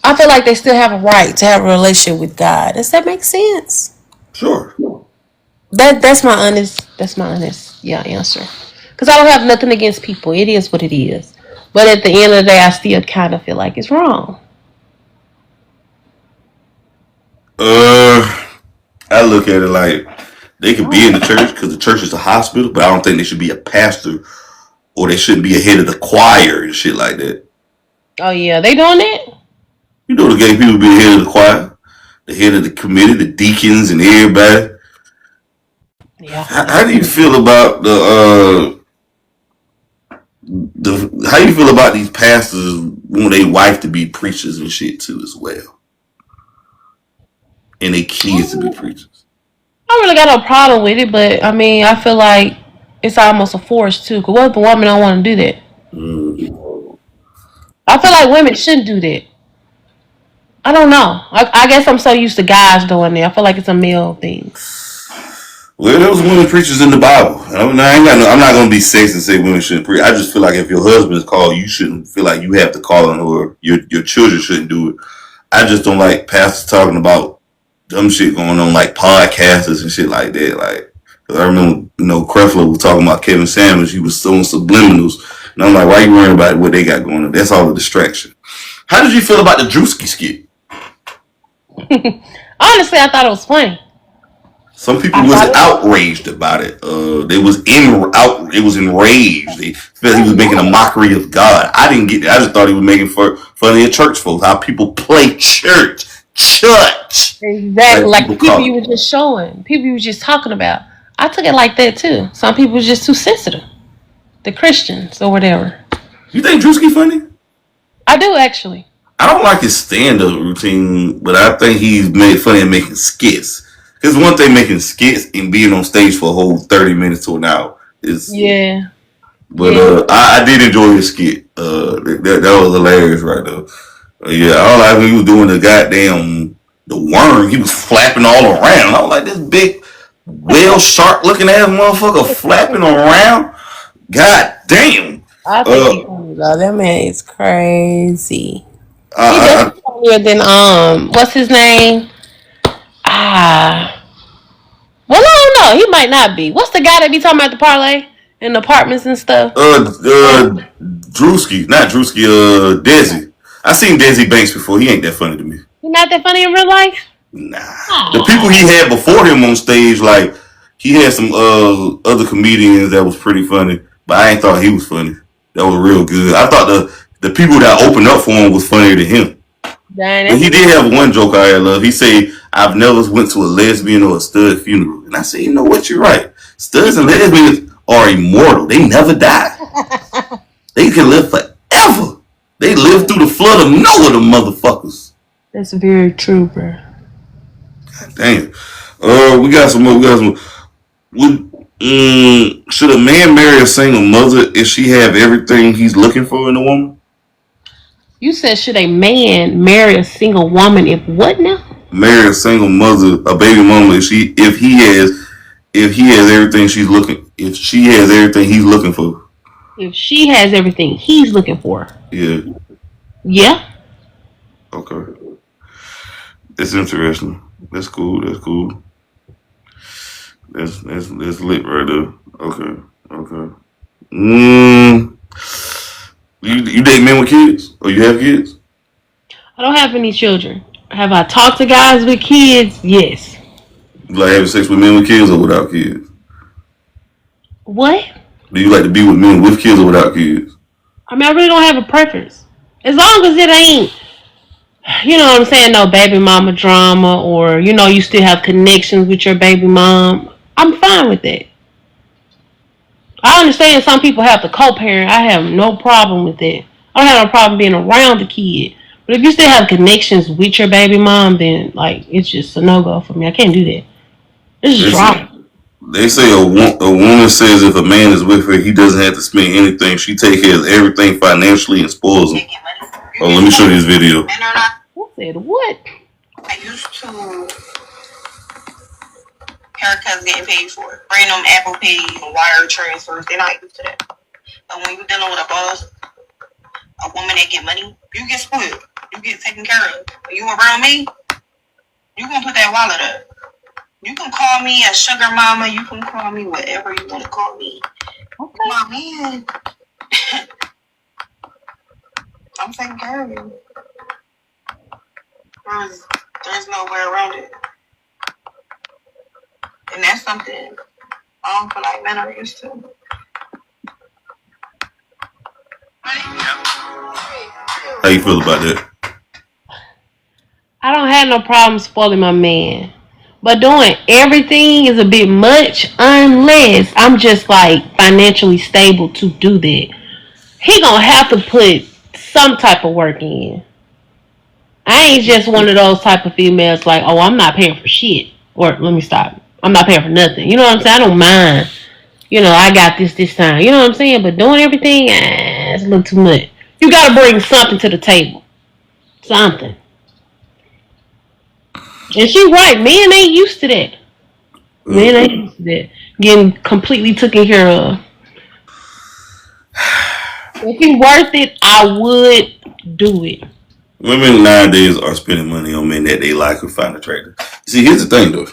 I feel like they still have a right to have a relationship with God. Does that make sense?
Sure.
That's my honest answer. Because I don't have nothing against people. It is what it is. But at the end of the day, I still kind of feel like it's wrong.
I look at it like they could be in the church because the church is a hospital, but I don't think they should be a pastor or they shouldn't be a head of the choir and shit like that.
Oh yeah, they doing that?
The gay people be the head of the choir, the head of the committee, the deacons and everybody.
Yeah.
How do you feel about how do you feel about these pastors want their wife to be preachers and shit too as well? And their kids to be preachers?
I really got no problem with it, but I mean, I feel like it's almost a force too. Because what if a woman don't want to do that? I feel like women shouldn't do that. I don't know. I guess I'm so used to guys doing it. I feel like it's a male thing.
Well, there was women preachers in the Bible. I'm not going to be sexist and say women shouldn't preach. I just feel like if your husband is called, you shouldn't feel like you have to call him, or your children shouldn't do it. I just don't like pastors talking about dumb shit going on, like podcasters and shit like that. Like, I remember, Creflo was talking about Kevin Samuels. He was throwing subliminals. And I'm like, why are you worrying about what they got going on? That's all a distraction. How did you feel about the Drewski skit?
Honestly, I thought it was funny.
Some people was outraged about it. They was enraged. They felt he was making a mockery of God. I didn't get it. I just thought he was making fun of church folks. How people play church.
Exactly. Like people you were just showing. People you were just talking about. I took it like that too. Some people was just too sensitive. The Christians or whatever.
You think Drewski funny?
I do actually.
I don't like his stand-up routine, but I think he's made funny at making skits. Because one thing making skits and being on stage for a whole 30 minutes to an hour is...
Yeah.
But I did enjoy his skit. That was hilarious right there. Yeah, I don't like when he was doing the worm. He was flapping all around. I was like, this big, whale shark looking ass motherfucker flapping around. God damn.
I think he's funny though. That man is crazy. He definitely funnier than what's his name? Well, I don't know. He might not be. What's the guy that be talking about the parlay and the apartments and stuff?
Drewski, not Drewski. Desi. I seen Desi Banks before. He ain't that funny to me.
He not that funny in real life?
Nah. The people he had before him on stage, he had some other comedians that was pretty funny, but I ain't thought he was funny. That was real good. I thought the people that opened up for him was funnier than him.
Dang,
But
that's
he did have one joke I love. He said, "I've never went to a lesbian or a stud funeral," and I said, "You know what? You're right. Studs and lesbians are immortal. They never die. They can live forever. They live through the flood of Noah, the motherfuckers."
that's very true, bro.
Damn. We got some more. We got some more. Should a man marry a single mother if she have everything he's looking for in a woman?
You said should a man marry a single woman if what now?
Marry a single mother, a baby mama, if he has everything if she has everything he's looking for.
If she has everything he's looking for.
Yeah.
Yeah.
Okay. That's interesting. That's cool. That's cool. That's lit right there. Okay. Okay. You date men with kids? Or you have kids?
I don't have any children. Have I talked to guys with kids? Yes.
You like having sex with men with kids or without kids?
What?
Do you like to be with men with kids or without kids?
I mean, I really don't have a preference. As long as it ain't, you know what I'm saying, no baby mama drama or, you know, you still have connections with your baby mom, I'm fine with that. I understand some people have to co-parent. I have no problem with that. I don't have no problem being around the kid. But if you still have connections with your baby mom, then, like, it's just a no-go for me. I can't do that. It's just drama.
They say a woman says if a man is with her, he doesn't have to spend anything. She take care of everything financially and spoils him. Oh, let me show you this video.
I said, what?
I used to haircuts getting paid for it. Random Apple Pay and wire transfers. They're not used to that. But when you're dealing with a boss, a woman that get money, you get spoiled. You get taken care of. When you around me, you gonna put that wallet up. You can call me a sugar mama. You can call me whatever you want to call me.
Okay.
My man. I'm taking care of you. There's no way around it. And that's something I don't feel like men are used to.
How you feel about that?
I don't have no problem spoiling my man. But doing everything is a bit much unless I'm just like financially stable to do that. He gonna have to put some type of work in. I ain't just one of those type of females like, oh, I'm not paying for shit. Or let me stop. I'm not paying for nothing. You know what I'm saying? I don't mind. You know, I got this time. You know what I'm saying? But doing everything, it's a little too much. You gotta bring something to the table. Something. And she right, men ain't used to that. Men ain't used to that. Getting completely taken care of. If it's worth it, I would do it.
Women nowadays are spending money on men that they like or find attractive. See, here's the thing though.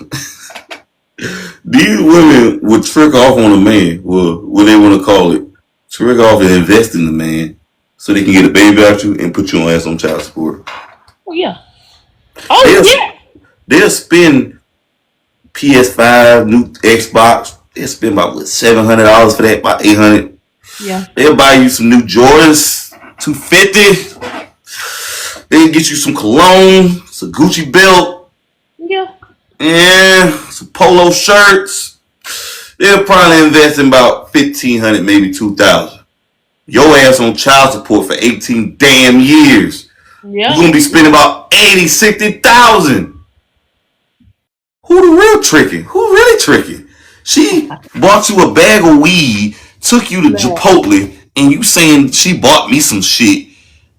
These women would trick off on a man, well, what they want to call it, trick off and invest in the man so they can get a baby out you and put your ass on child support.
Oh, yeah. Oh, yeah.
They'll spend PS5, new Xbox. They'll spend about $700 for that, about $800.
Yeah.
They'll buy you some new Jordans, $250. They'll get you some cologne, some Gucci belt,
Yeah.
and some polo shirts. They'll probably invest in about $1,500, maybe $2,000. Your ass on child support for 18 damn years.
Yeah.
You're gonna be spending about $80,000, $60,000. Who the real tricking? Who really tricking? She bought you a bag of weed, took you to Chipotle, and you saying she bought me some shit.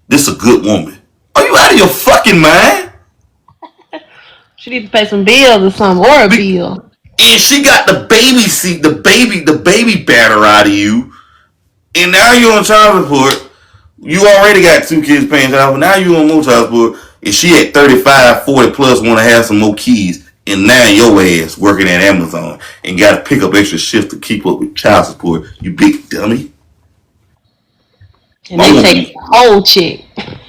This a good woman. Are you out of your fucking mind?
She need to pay some bills or something, or a bill.
And she got the baby seat, the baby batter out of you. And now you're on child support. You already got 2 kids paying child support. Now you on more child support. And she at 35, 40 plus want to have some more kids. And now your ass working at Amazon and got to pick up extra shifts to keep up with child support. You big dummy.
And they take the whole check.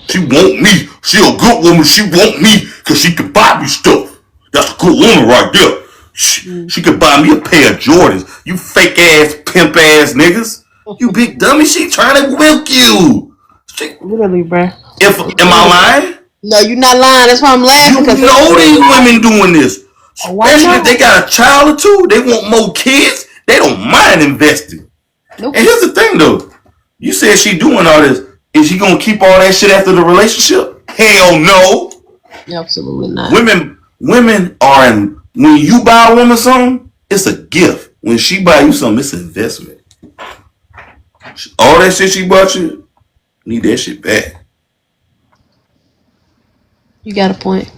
She want me. She a good woman. She want me because she can buy me stuff. That's a good woman right there. She could buy me a pair of Jordans. You fake ass, pimp ass niggas. You big dummy. She trying to milk you.
Literally, bruh.
Am I lying?
No, you're not lying. That's why I'm laughing.
You know these women doing this.
Why
Especially
not?
if they got a child or two, they want more kids. They don't mind investing.
Nope.
And here's the thing, though. You said she doing all this. Is she gonna keep all that shit after the relationship? Hell no.
Absolutely not.
Women are in. When you buy a woman something, it's a gift. When she buy you something, it's an investment. All that shit she bought you, need that shit back.
You got a point.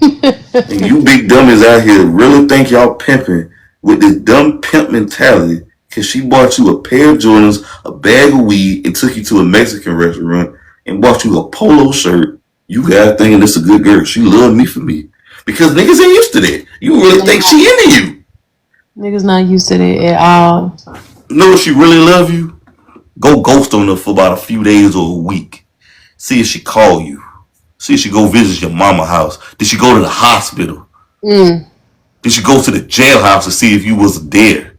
And you big dummies out here really think y'all pimping with this dumb pimp mentality because she bought you a pair of Jordans, a bag of weed, and took you to a Mexican restaurant and bought you a polo shirt. You guys thinking this a good girl. She love me for me. Because niggas ain't used to that. You really think she into you.
Niggas not used to that at all.
You know if she really love you? Go ghost on her for about a few days or a week. See if she call you. See if she go visit your mama house. Did she go to the hospital? Did she go to the jailhouse to see if you was there?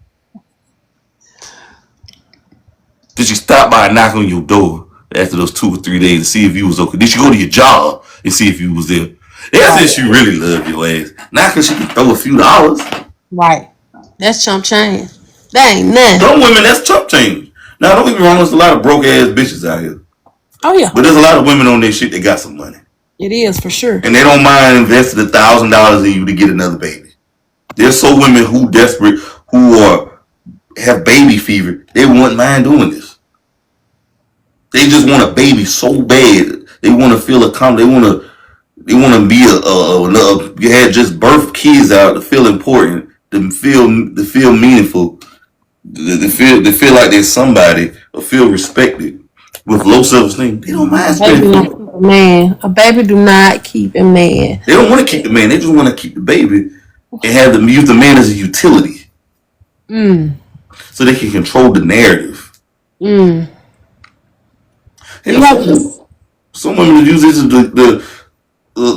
Did she stop by and knock on your door after those 2 or 3 days to see if you was okay? Did she go to your job and see if you was there? That's if she really loved your ass. Not because she can throw a few dollars.
Right. That's chump change. That ain't nothing.
Some women, that's chump change. Now, don't get me wrong, there's a lot of broke ass bitches out here.
Oh, yeah.
But there's a lot of women on their shit that got some money.
It is, for sure.
And they don't mind investing $1,000 in you to get another baby. There's so women who desperate, who have baby fever, they wouldn't mind doing this. They just want a baby so bad. They want to feel accomplished. They want to be you had just birth kids out to feel important, to feel meaningful, to feel like they're somebody, or feel respected with low self-esteem. They don't mind spending.
Man, a baby do not keep a man.
They don't want to keep the man. They just want to keep the baby and have them use the man as a utility, so they can control the narrative. Some women use this as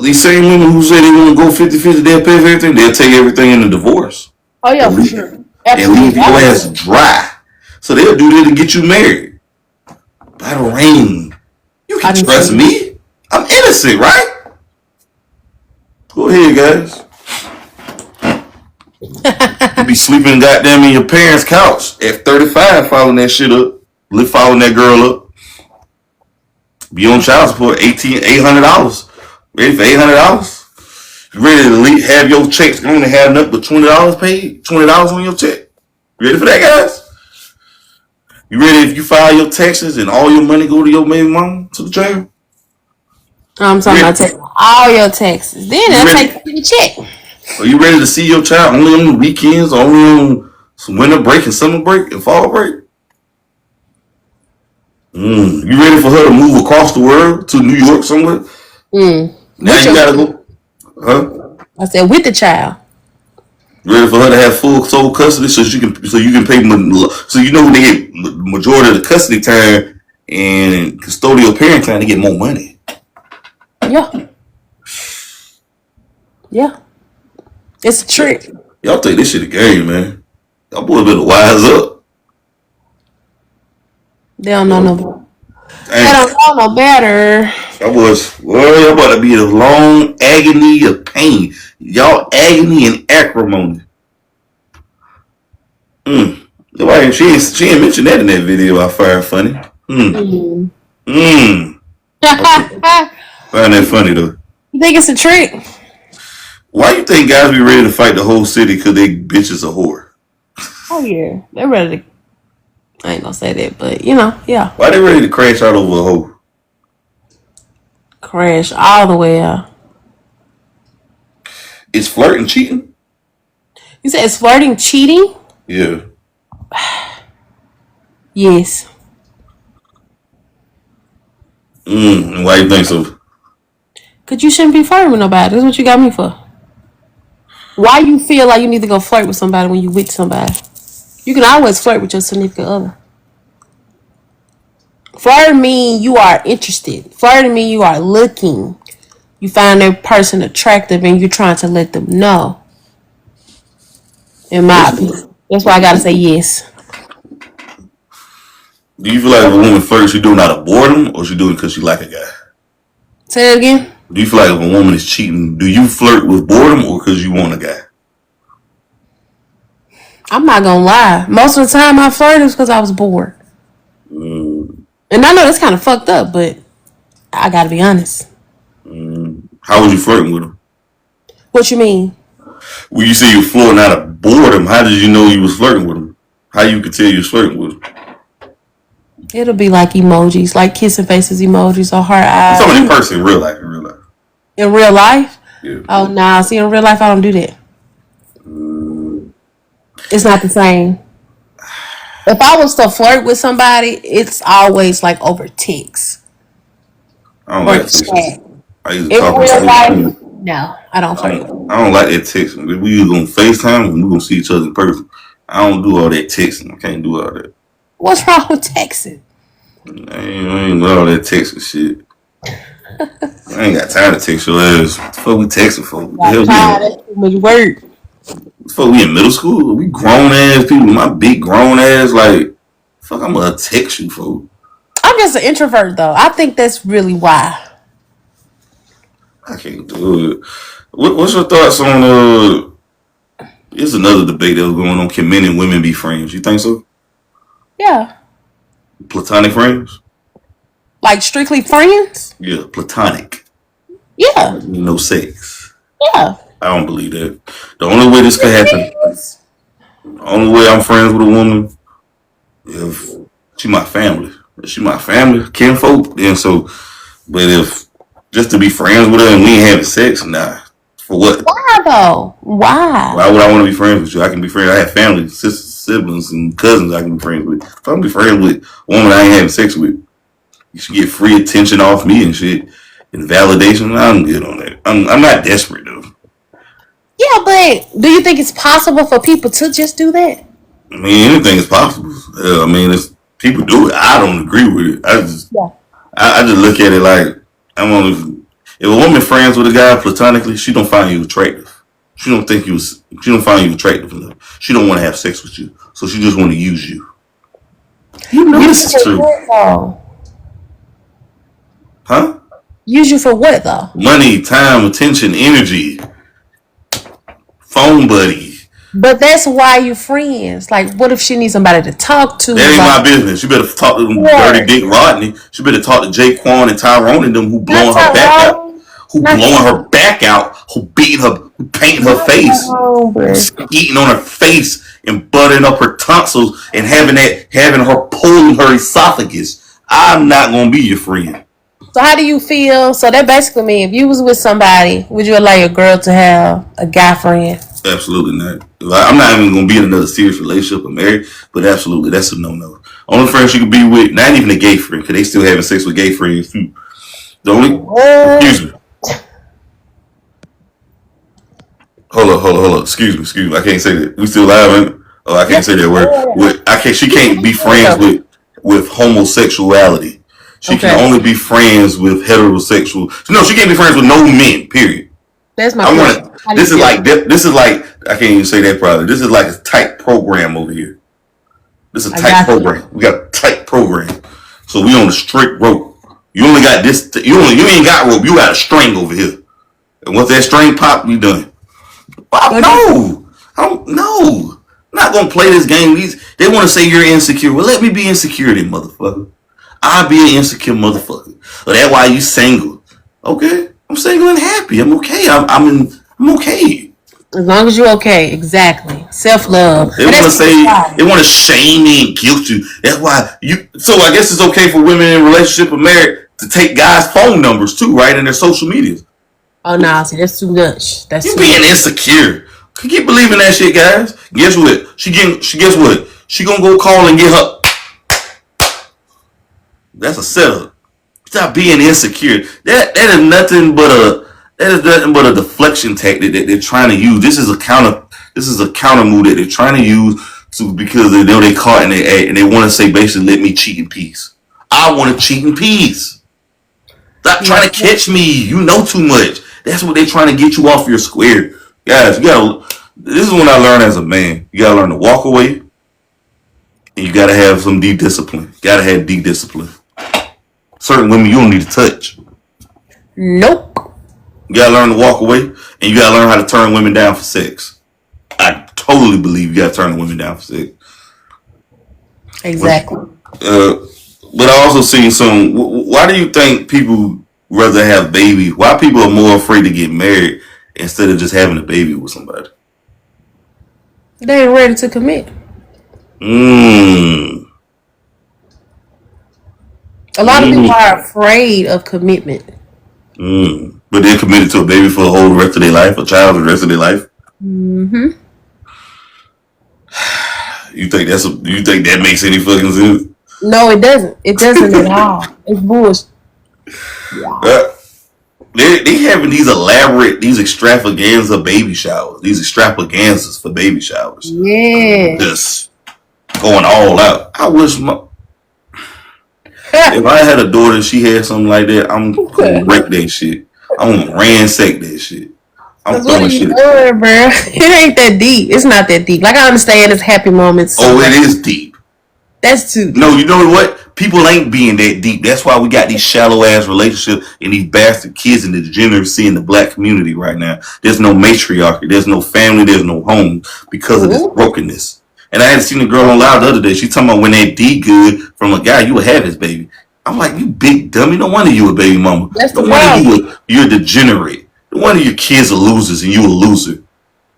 these same women who say they want to go 50-50, they'll pay for everything. They'll take everything in the divorce.
Oh yeah, for sure.
And leave your ass dry. So they'll do that to get you married. By the ring. You can trust me. I'm innocent, right? Go ahead, guys. You be sleeping goddamn in your parents' couch at 35, following that shit up. Following that girl up. Be on child support, $800. Ready for $800? You ready to have your checks only have nothing but $20 paid? $20 on your check? You ready for that, guys? You ready if you file your taxes and all your money go to your baby mama to the child?
I'm talking about taking all your taxes. Then they'll take the check.
Are you ready to see your child only on the weekends, only on some winter break and summer break and fall break? You ready for her to move across the world to New York somewhere? Now you gotta go. Huh?
I said with the child.
Ready for her to have full sole custody so you can pay, so you know they get majority of the custody time and custodial parent time to get more money.
Yeah. It's a trick.
Y'all take this shit a game, man. Y'all boys better wise up.
They don't know no better. They don't know no better.
Y'all about to be a long agony of pain. Y'all agony and acrimony. She ain't mentioned that in that video I find funny. Find that funny though.
You think it's a trick?
Why you think guys be ready to fight the whole city because they bitches a whore?
Oh yeah, they're ready to. I ain't gonna say that, but yeah.
Why they ready to crash out over a hoe?
Crash all the way out.
Is flirting cheating?
You said it's flirting cheating?
Yeah.
Yes.
And why you think so?
Cause you shouldn't be flirting with nobody. That's what you got me for. Why you feel like you need to go flirt with somebody when you with somebody? You can always flirt with your significant other. Flirting mean you are interested. Flirting mean you are looking. You find that person attractive and you're trying to let them know. In my opinion. That's why I gotta say yes.
Do you feel like if a woman flirts, she doing out of boredom, or she doing it because she like a guy?
Say it again.
Do you feel like if a woman is cheating, do you flirt with boredom or because you want a guy?
I'm not gonna lie. Most of the time I flirted was because I was bored. And I know that's kind of fucked up, but I gotta be honest.
How was you flirting with him?
What you mean?
When you say you were flirting out of boredom, how did you know you was flirting with him? How you could tell you was flirting with him?
It'll be like emojis, like kissing faces emojis or heart eyes.
Somebody in person, in real life, in real life.
In real life?
Yeah.
Oh, nah. See, in real life, I don't do that. It's not the same. If I was to flirt with somebody, it's always like over text.
I don't
Or
like text.
chat.
I used
In
to talk
real
to
life, no, I don't
I
flirt.
don't like that texting. If we was on FaceTime, we gonna see each other in person. I don't do all that texting. I can't do all that.
What's wrong with texting?
I ain't do all that texting shit. I ain't got time to text your ass. What the fuck we texting for? What the hell
That's too much work.
fuck we in middle school? We grown ass people. My big grown ass like fuck. I'm gonna text you for.
I'm just an introvert, though. I think that's really why.
I can't do it. What's your thoughts on Here's another debate that was going on. Can men and women be friends? You think so?
Yeah.
Platonic friends?
Like strictly friends?
Yeah, platonic.
Yeah.
No sex.
Yeah.
I don't believe that. The only way this could happen, the only way I'm friends with a woman, if she my family. If she my family, kinfolk, then so. But if just to be friends with her and we ain't having sex, nah. For what?
Why though? Why?
Why would I want to be friends with you? I can be friends. I have family, sisters, siblings, and cousins I can be friends with. If I'm be friends with a woman I ain't having sex with, you should get free attention off me and shit. And validation, I'm good on that. I'm not desperate though.
Yeah, but do you think it's possible for people to just do that?
I mean, anything is possible. I mean, it's, people do it. I don't agree with it. I just look at it like I'm only. If a woman friends with a guy platonically, she don't find you attractive. She don't think you. She don't find you attractive enough. She don't want to have sex with you, so she just want to use you. You know this is true, huh?
Use you for what though?
Money, time, attention, energy, phone buddy.
But that's why you friends. Like, what if she needs somebody to talk to?
That ain't
like,
my business. You better talk to them dirty Dick Rodney. She better talk to Jaquan and Tyrone and them who blowing her back out. Who blowing her back out, who beating her, who painting her face, eating on her face and buttering up her tonsils and having her pulling her esophagus. I'm not gonna be your friend.
So how do you feel? So that basically means if you was with somebody, would you allow your girl to have a guy friend?
Absolutely not. I'm not even gonna be in another serious relationship or married, but absolutely, that's a no-no. Only friend she could be with, not even a gay friend, because they still having sex with gay friends too. The only, excuse me. Hold up. Excuse me. I can't say that. We still live, ain't it? Oh, I can't say that word. She can't be friends with homosexuality. She can only be friends with heterosexual. No, she can't be friends with no men. Period.
That's my question.
This is like I can't even say that probably. This is like a tight program over here. This is a tight program. We got a tight program. So we on a strict rope. You only got this. You ain't got rope. You got a string over here. And once that string pop, we done. No. I'm not gonna play this game. They want to say you're insecure. Well, let me be insecure then, motherfucker. I'll be an insecure motherfucker. So that's why you single. Okay, I'm single and happy. I'm okay. I'm okay.
As long as you're okay, exactly. Self-love.
They want to shame me and guilt you. That's why so I guess it's okay for women in a relationship or married to take guys' phone numbers too, right? In their social medias.
Oh no, see that's too much. That's
you being insecure. Can you keep believing that shit, guys? Guess what? Guess what? She gonna go call and get her. That's a setup. Stop being insecure. That is nothing but a deflection tactic that they're trying to use. This is a counter move that they're trying to use because they know they caught in their act and they want to say basically let me cheat in peace. I want to cheat in peace. Stop trying to catch me. You know too much. That's what they're trying to get you off your square. Guys, this is what I learned as a man. You gotta learn to walk away And you gotta have some D-discipline. Gotta have D-discipline. Certain women you don't need to touch.
Nope.
You gotta learn to walk away, and you gotta learn how to turn women down for sex. I totally believe you gotta turn women down for sex.
Exactly.
But I also seen some. Why do you think people rather have babies? Why people are more afraid to get married instead of just having a baby with somebody?
They ain't ready to commit. A lot of people are afraid of commitment.
But they're committed to a baby for the whole rest of their life, a child for the rest of their life.
Mm-hmm.
You think that makes any fucking sense?
No, it doesn't. It doesn't at all. It's bullshit.
They having these extravaganza baby showers, these extravaganzas for baby showers.
Yeah.
Just going all out. I wish if I had a daughter and she had something like that, I'm gonna wreck that shit. I'm gonna ransack that shit. I'm throwing shit.
Doing, bro? It ain't that deep. It's not that deep. Like, I understand it's happy moments.
Oh, it is deep.
That's too deep.
No, you know what? People ain't being that deep. That's why we got these shallow ass relationships and these bastard kids and the degeneracy in the black community right now. There's no matriarchy. There's no family. There's no home because of this brokenness. And I had seen a girl on Loud the other day. She talking about when that D good from a guy, you would have his baby. I'm like, you big dummy. No wonder you a baby mama.
That's
no
the
wonder
problem.
you're a degenerate. No wonder your kids are losers and you a loser.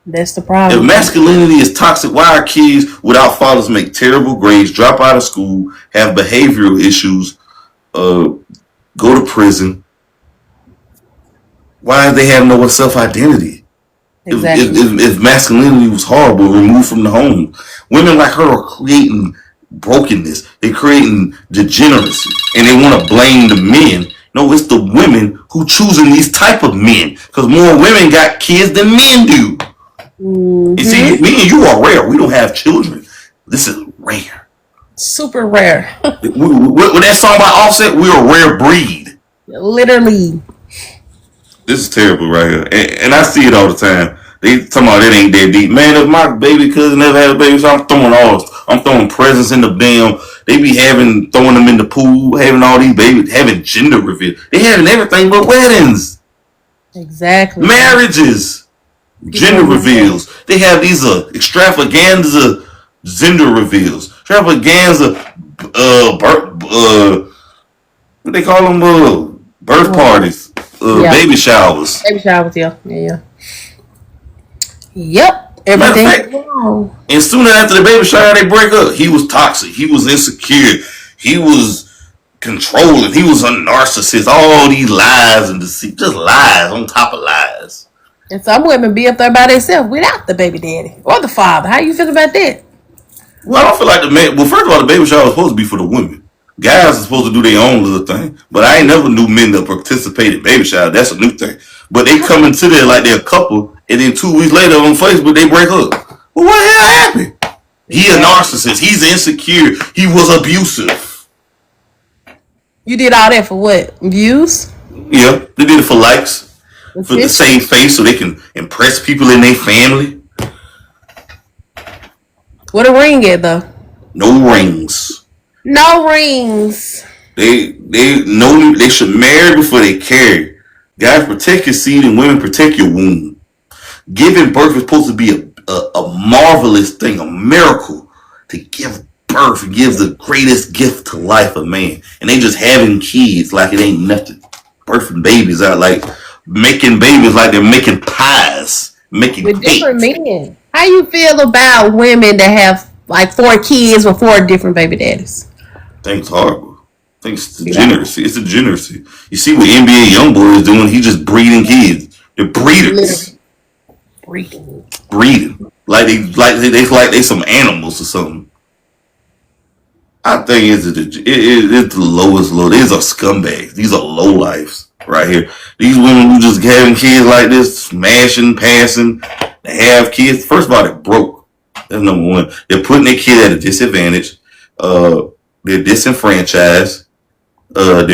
That's the problem.
If masculinity is toxic, why are kids without fathers make terrible grades, drop out of school, have behavioral issues, go to prison? Why do they have no self-identity?
Exactly.
If masculinity was horrible, removed from the home, women like her are creating brokenness. They're creating degeneracy, and they want to blame the men. No, it's the women who choosing these type of men, because more women got kids than men do. Mm-hmm. You see, me and you are rare. We don't have children. This is rare.
Super rare.
With that song by Offset, we're a rare breed.
Literally.
This is terrible right here. And I see it all the time. They talking about it ain't that deep. Man, if my baby cousin never had a baby, so I'm throwing all. I'm throwing presents in the damn. They be throwing them in the pool, having all these babies, having gender reveals. They having everything but weddings.
Exactly.
Marriages. Gender reveals. They have these extravaganza gender reveals. Extravaganza what they call them? Birth parties. Baby showers.
Baby showers, yeah. Yep. Everything.
Matter of fact, and soon after the baby shower, they break up. He was toxic. He was insecure. He was controlling. He was a narcissist. All these lies and deceit. Just lies on top of lies.
And some women be up there by themselves without the baby daddy or the father. How you feel about that?
Well, I don't feel like the man. Well, first of all, the baby shower was supposed to be for the women. Guys are supposed to do their own little thing. But I ain't never knew men that participate in baby shower. That's a new thing. But they come into there like they're a couple, and then 2 weeks later on Facebook they break up. Well, what the hell happened? He a narcissist. He's insecure. He was abusive.
You did all that for what? Views?
Yeah, they did it for likes. For the same face so they can impress people in their family.
What a ring at though?
No rings.
No rings.
They should marry before they carry. Guys, protect your seed and women protect your womb. Giving birth is supposed to be a marvelous thing, a miracle. To give birth gives the greatest gift to life of man. And they just having kids like it ain't nothing. Birthing babies out like making babies like they're making pies, making
with
cake.
Different men. How you feel about women that have like 4 kids with 4 different baby daddies?
I think it's horrible. I think it's degeneracy. It's degeneracy. You see what NBA YoungBoy is doing? He's just breeding kids. They're breeders. Breeding. Like they some animals or something. I think it's the lowest low. These are scumbags. These are low lives right here. These women who just having kids like this, smashing, passing, they have kids. First of all, they're broke. That's number one. They're putting their kid at a disadvantage. They're disenfranchised. They're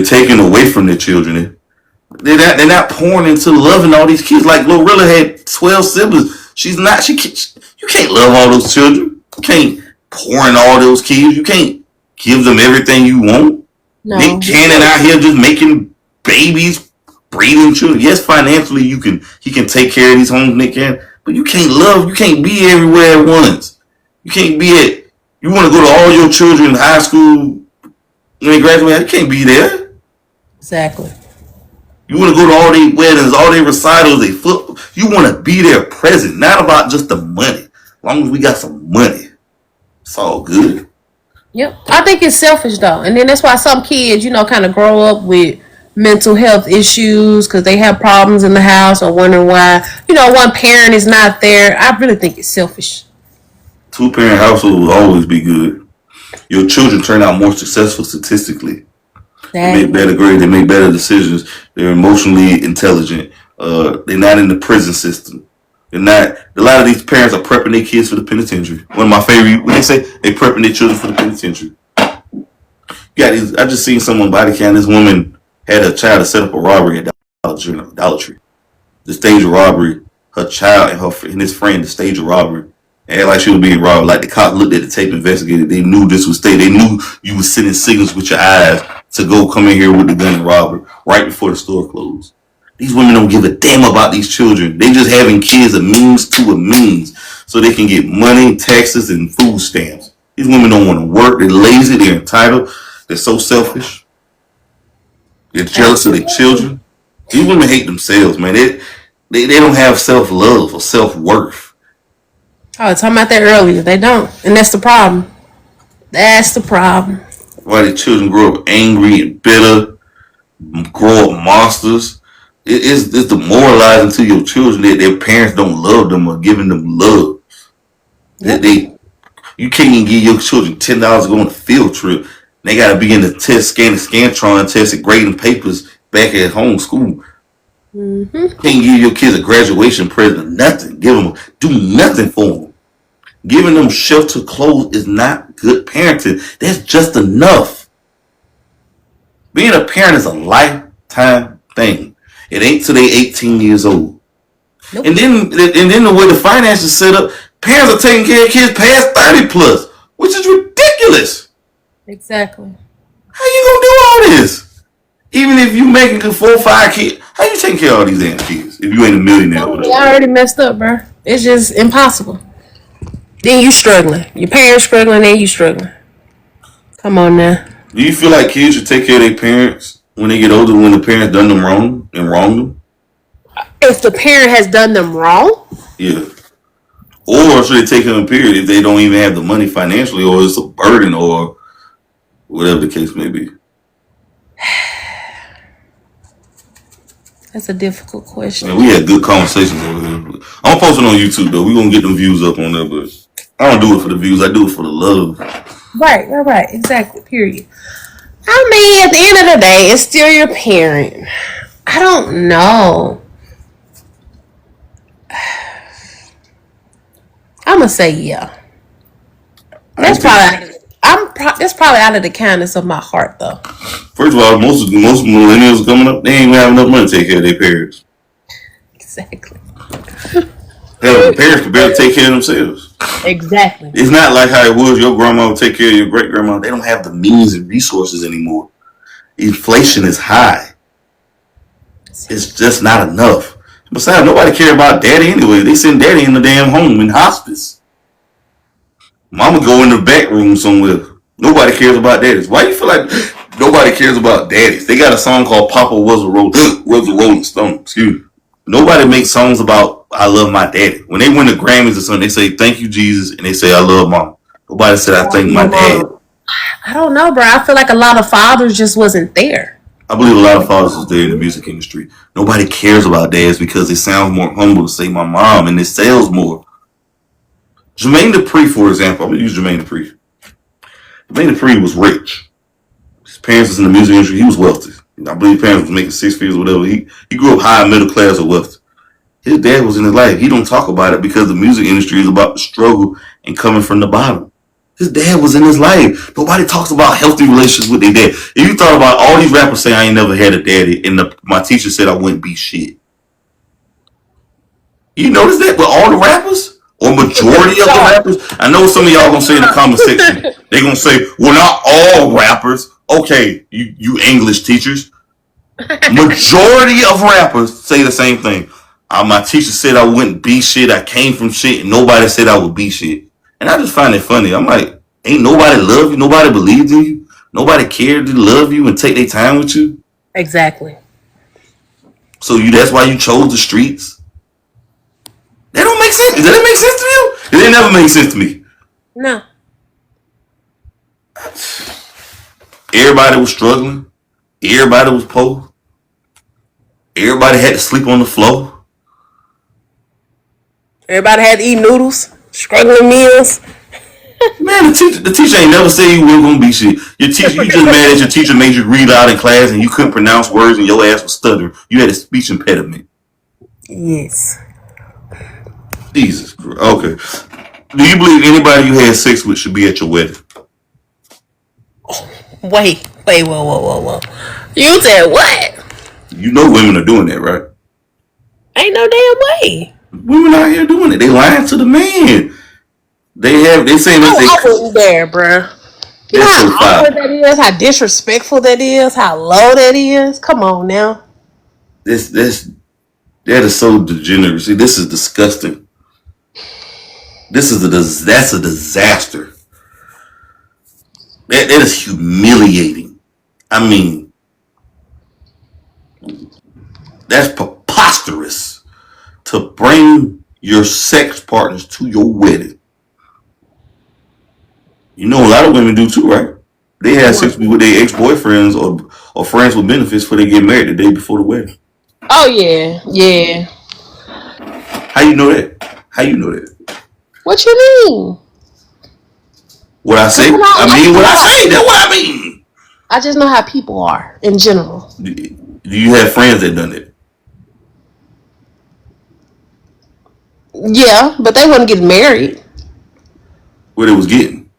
taken away from their children. They're not pouring into loving all these kids. Like Glorilla had 12 siblings. She's not. You can't love all those children. You can't pour in all those kids. You can't give them everything you want.
No.
Nick Cannon out here just making babies, breeding children. Yes, financially he can take care of these homes, Nick Cannon, but you can't be everywhere at once. You can't be at. You want to go to all your children in high school when they graduate. You can't be there.
Exactly.
You want to go to all their weddings, all their recitals, they football. You want to be there present, not about just the money. As long as we got some money, it's all good.
Yep. I think it's selfish though. And then that's why some kids, kind of grow up with mental health issues because they have problems in the house or wondering why, one parent is not there. I really think it's selfish.
2-parent household will always be good. Your children turn out more successful statistically. They make better grades. They make better decisions. They're emotionally intelligent. They're not in the prison system. They're not. A lot of these parents are prepping their kids for the penitentiary. One of my favorite, when they say they prepping their children for the penitentiary. I just seen someone body cam. This woman had her child to set up a robbery at Dollar Tree. The stage of robbery. Her child and his friend, the stage of robbery. And like she was being robbed. Like the cop looked at the tape, investigated. They knew this was staged. They knew you was sending signals with your eyes to go come in here with the gun and rob her right before the store closed. These women don't give a damn about these children. They just having kids a means to a means so they can get money, taxes, and food stamps. These women don't want to work. They're lazy. They're entitled. They're so selfish. They're jealous of their children. These women hate themselves, man. They don't have self-love or self-worth.
I was talking about that earlier. They don't. And that's the problem. That's the problem.
Why the children grow up angry and bitter, grow up monsters. It's demoralizing to your children that their parents don't love them or giving them love. Yep. You can't even give your children $10 to go on a field trip. They got to be in the test, Scantron test, and grading papers back at home school. Mm-hmm. You can't give your kids a graduation present or nothing. Do nothing for them. Giving them shelter, clothes is not good parenting. That's just enough. Being a parent is a lifetime thing. It ain't till they 18 years old. Nope. And then the way the finances is set up, parents are taking care of kids past 30 plus, which is ridiculous.
Exactly.
How you gonna do all this? Even if you making 4 or 5 kids, how you taking care of all these damn kids if you ain't a millionaire?
You already messed up, bro. It's just impossible. Then you struggling. Your parents struggling, then you struggling. Come on now.
Do you feel like kids should take care of their parents when they get older, when the parents done them wrong and wronged them?
If the parent has done them wrong?
Yeah. Or should they take them, period, if they don't even have the money financially, or it's a burden, or whatever the case may be?
That's a difficult question.
Man, we had good conversations over here. I'm posting on YouTube, though. We're going to get them views up on there, but I don't do it for the views. I do it for the love.
Right. Exactly. Period. I mean, at the end of the day, it's still your parent. I don't know. I'm gonna say yeah. That's probably out of the kindness of my heart, though.
First of all, most millennials coming up, they ain't gonna have enough money to take care of their parents.
Exactly.
Hell, the parents can barely take care of themselves.
Exactly.
It's not like how it was. Your grandma would take care of your great grandma. They don't have the means and resources anymore. Inflation is high. It's just not enough. Besides, nobody care about daddy anyway. They send daddy in the damn home in hospice. Mama go in the back room somewhere. Nobody cares about daddies. Why you feel like nobody cares about daddies? They got a song called Papa Was a Rolling Stone. Excuse me. Nobody makes songs about I love my daddy. When they win the Grammys or something, they say thank you Jesus, and they say I love mom. Nobody said I thank my dad.
I don't know, bro. I feel like a lot of fathers just wasn't there.
I believe a lot of fathers is there in the music industry. Nobody cares about dads because it sounds more humble to say my mom, and it sells more. Jermaine Dupri, for example, I'm going to use Jermaine Dupri. Jermaine Dupri was rich. His parents was in the music industry. He was wealthy. I believe his parents was making 6 figures or whatever. He grew up high, middle class, or wealthy. His dad was in his life. He don't talk about it because the music industry is about the struggle and coming from the bottom. His dad was in his life. Nobody talks about healthy relationships with their dad. If you thought about all these rappers saying I ain't never had a daddy, and my teacher said I wouldn't be shit. Nobody makes songs about I love my dad. When they win the Grammys or something, they say thank you Jesus, and they say I love mom. Nobody said I thank my dad. If you thought about all these rappers saying I ain't never had a daddy, and my teacher said I wouldn't be shit. You notice that with all the rappers? Or majority of the rappers? I know some of y'all gonna say in the comment section, they gonna say, well, not all rappers. Okay, you English teachers. Majority of rappers say the same thing. My teacher said I wouldn't be shit. I came from shit, and nobody said I would be shit. And I just find it funny. I'm like, ain't nobody love you. Nobody believed in you. Nobody cared to love you and take their time with you.
Exactly.
So that's why you chose the streets. That don't make sense. Does that make sense to you? It never makes sense to me.
No.
Everybody was struggling. Everybody was poor. Everybody had to sleep on the floor.
Everybody had to eat noodles, struggling meals.
Man, the teacher ain't never say you weren't gonna be shit. Your teacher, you just mad at your teacher made you read out in class and you couldn't pronounce words and your ass was stuttering. You had a speech impediment.
Yes.
Jesus Christ. Okay. Do you believe anybody you had sex with should be at your wedding?
Wait, whoa. You said what?
You know women are doing that, right?
Ain't no damn way.
Women out here doing it. They lying to the man. They saying that
I wasn't there, bruh. You know
that's so
how
foul.
awkward that is, how disrespectful that is, how low that is. Come on now.
That is so degenerate. See, this is disgusting. That's a disaster. That is humiliating. I mean, that's preposterous to bring your sex partners to your wedding. You know, a lot of women do too, right? They have sex with their ex-boyfriends or friends with benefits before they get married the day before the wedding.
Oh yeah.
How you know that? How you know that?
What you mean?
What I say? I mean what I say. That's what I mean.
I just know how people are in general.
Do you have friends that done it?
Yeah, but they wouldn't get married.
What it was getting?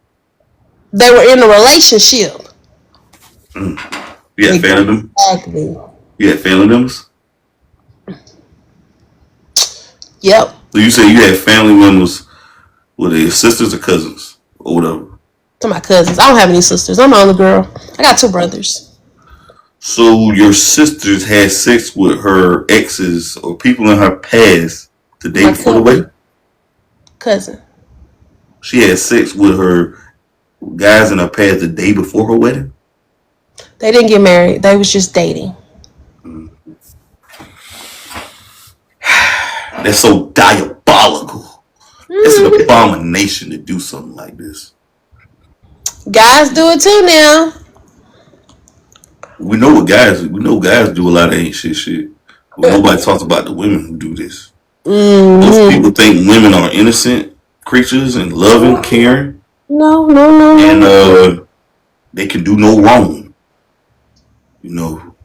They were in a relationship.
You had family members?
Exactly.
You had family members?
Yep.
So you say you had family members with their sisters or cousins or whatever?
To my cousins. I don't have any sisters. I'm the only girl. I got 2 brothers.
So your sisters had sex with her exes or people in her past the day before the wedding?
Cousin.
She had sex with her guys in her past the day before her wedding?
They didn't get married. They was just dating.
That's so diabolical. It's an abomination to do something like this.
Guys do it too now.
We know guys do a lot of ain't shit. But nobody talks about the women who do this. Most people think women are innocent creatures and loving, caring.
No.
And they can do no wrong. You know,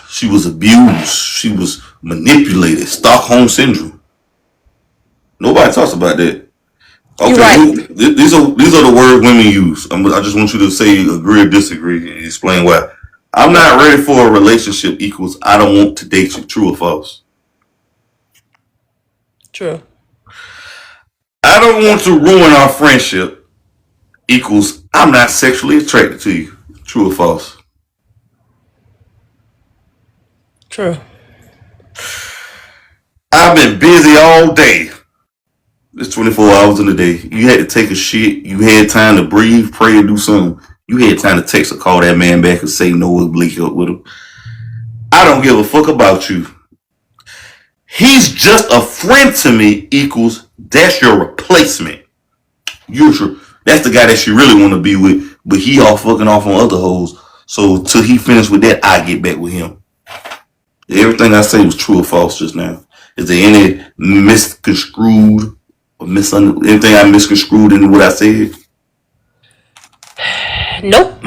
she was abused. She was manipulated. Stockholm syndrome. Nobody talks about that. Okay,
Right.
these are the words women use. I just want you to say agree or disagree and explain why. I'm not ready for a relationship equals I don't want to date you. True or false?
True.
I don't want to ruin our friendship equals I'm not sexually attracted to you. True or false?
True.
I've been busy all day. It's 24 hours in a day. You had to take a shit. You had time to breathe, pray, and do something. You had time to text or call that man back and say no and bleak up with him. I don't give a fuck about you. He's just a friend to me equals that's your replacement. That's the guy that she really want to be with, but he all fucking off on other hoes. So till he finished with that, I get back with him. Everything I say was true or false just now. Is there any misconstrued or anything I misconstrued in what I said?
Nope.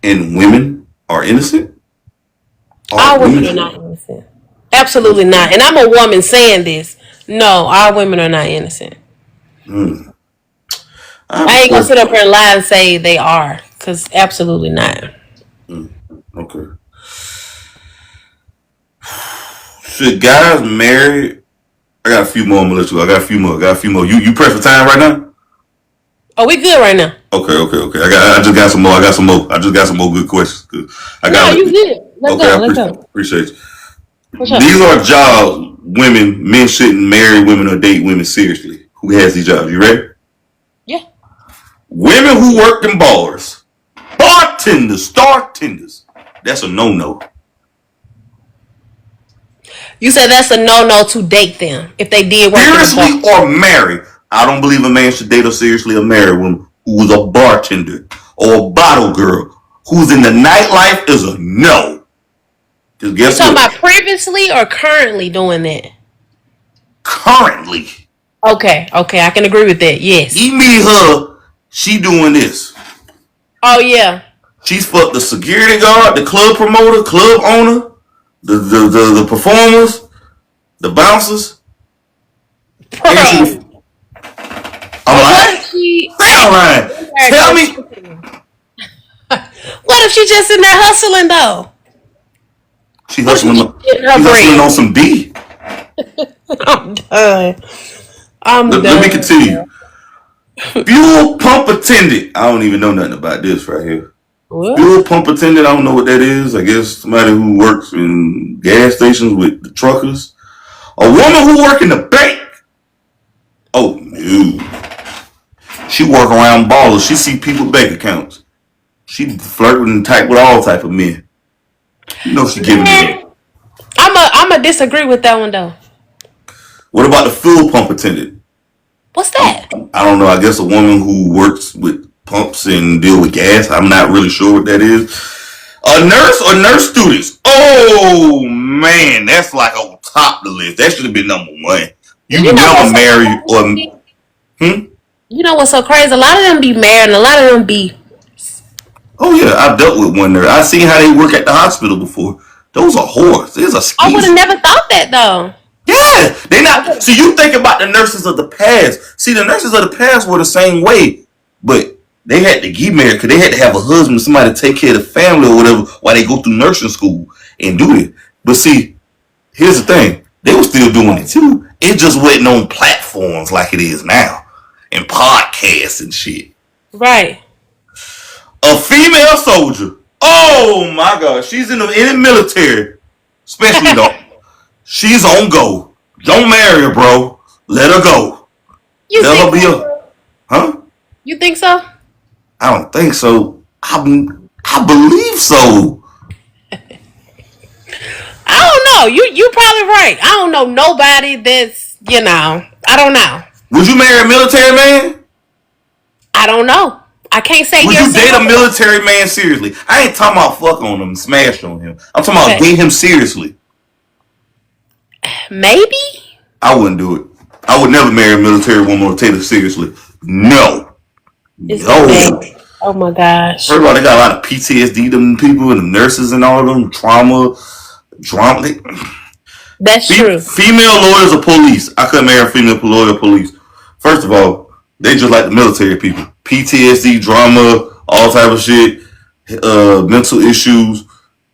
And women are innocent?
Our women are not innocent. Absolutely not. And I'm a woman saying this. No, our women are not innocent. I ain't gonna sit up here and lie and say they are, because absolutely not.
Okay. Should guys marry? I got a few more. I'm gonna let you go. I got a few more. You press for time right now?
Oh, we good right now.
Okay. I just got some more. I just got some more good questions. I
No,
got
you good. Let's
okay.
go. Let's go.
Appreciate you.
What's up?
These are jobs men shouldn't marry women or date women seriously. Who has these jobs? You ready?
Yeah.
Women who work in bars, bartenders, star tenders. That's a no.
You said that's a no to date them if they did work
Seriously
in the bar.
or marry. I don't believe a man should date or seriously or marry a woman who was a bartender or a bottle girl who's in the nightlife is a no. Because
You
guess
talking
what?
about previously or currently doing that?
Currently,
Okay, I can agree with that. Yes.
he meet her, she doing this.
Oh yeah.
She's fucked the security guard, the club promoter, club owner, the performers, the bouncers.
Bro.
And she, I'm
What
lying.
if she?
I'm lying. Tell me.
What if she just in there hustling though?
She
What if she
hustling.
just getting her
She hustling
bread?
on some D.
I'm done.
Let me continue. Fuel pump attendant. I don't even know nothing about this right here.
What?
Fuel pump attendant. I don't know what that is. I guess somebody who works in gas stations with the truckers. A woman who work in the bank. Oh no. She work around ballers. She see people's bank accounts. She flirt with and type with all type of men. You know she giving it up.
I'm a disagree with that one though.
What about the fuel pump attendant?
What's that?
I don't know. I guess a woman who works with pumps and deal with gas. I'm not really sure what that is. A nurse or nurse students. Oh man, that's like on top of the list. That should have been number one. You never marry or
You know what's so crazy? A lot of them be married, and a lot of them be.
Oh yeah, I've dealt with one nurse. I've seen how they work at the hospital before. Those are whores. There's a
I would
skis.
have never thought that though.
Yeah, they not. See, you think about the nurses of the past. See, the nurses of the past were the same way, but they had to get married because they had to have a husband, somebody to take care of the family or whatever, while they go through nursing school and do it. But see, here's the thing: they were still doing it too. It just wasn't on platforms like it is now, and podcasts and shit.
Right.
A female soldier. Oh my God, she's in the military, especially though. She's on go. Don't marry her, bro. Let her go.
You
Let her
think
be
so?
a. Huh?
You think so?
I don't think so. I believe so.
I don't know. You probably right. I don't know nobody that's I don't know.
Would you marry a military man?
I don't know. I can't say
Would
yes.
you date a military man seriously? I ain't talking about fuck on him, smash on him. I'm talking about date him seriously.
Maybe.
I wouldn't do it. I would never marry a military woman or take her seriously. No.
It's
No.
bad. Oh my gosh.
First of all, they got a lot of PTSD, them people and the nurses and all of them, trauma.
That's true.
Female lawyers or police. I couldn't marry a female lawyer or police. First of all, they just like the military people. PTSD, drama, all type of shit, mental issues,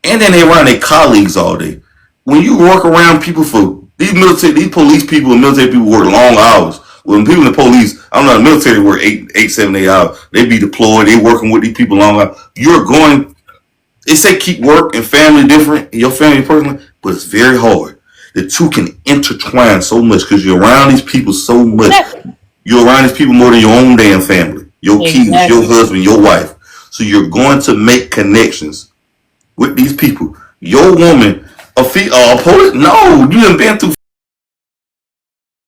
and then they around their colleagues all day. When you work around people for these police people and military people work long hours. When people in the police, I don't know, the military work 8 hours. They be deployed. They working with these people long hours. You're going. They say keep work and family different, your family personally, but it's very hard. The two can intertwine so much because you're around these people so much. You're around these people more than your own damn family, your kids, your husband, your wife. So you're going to make connections with these people. Your woman, police, no, you haven't been through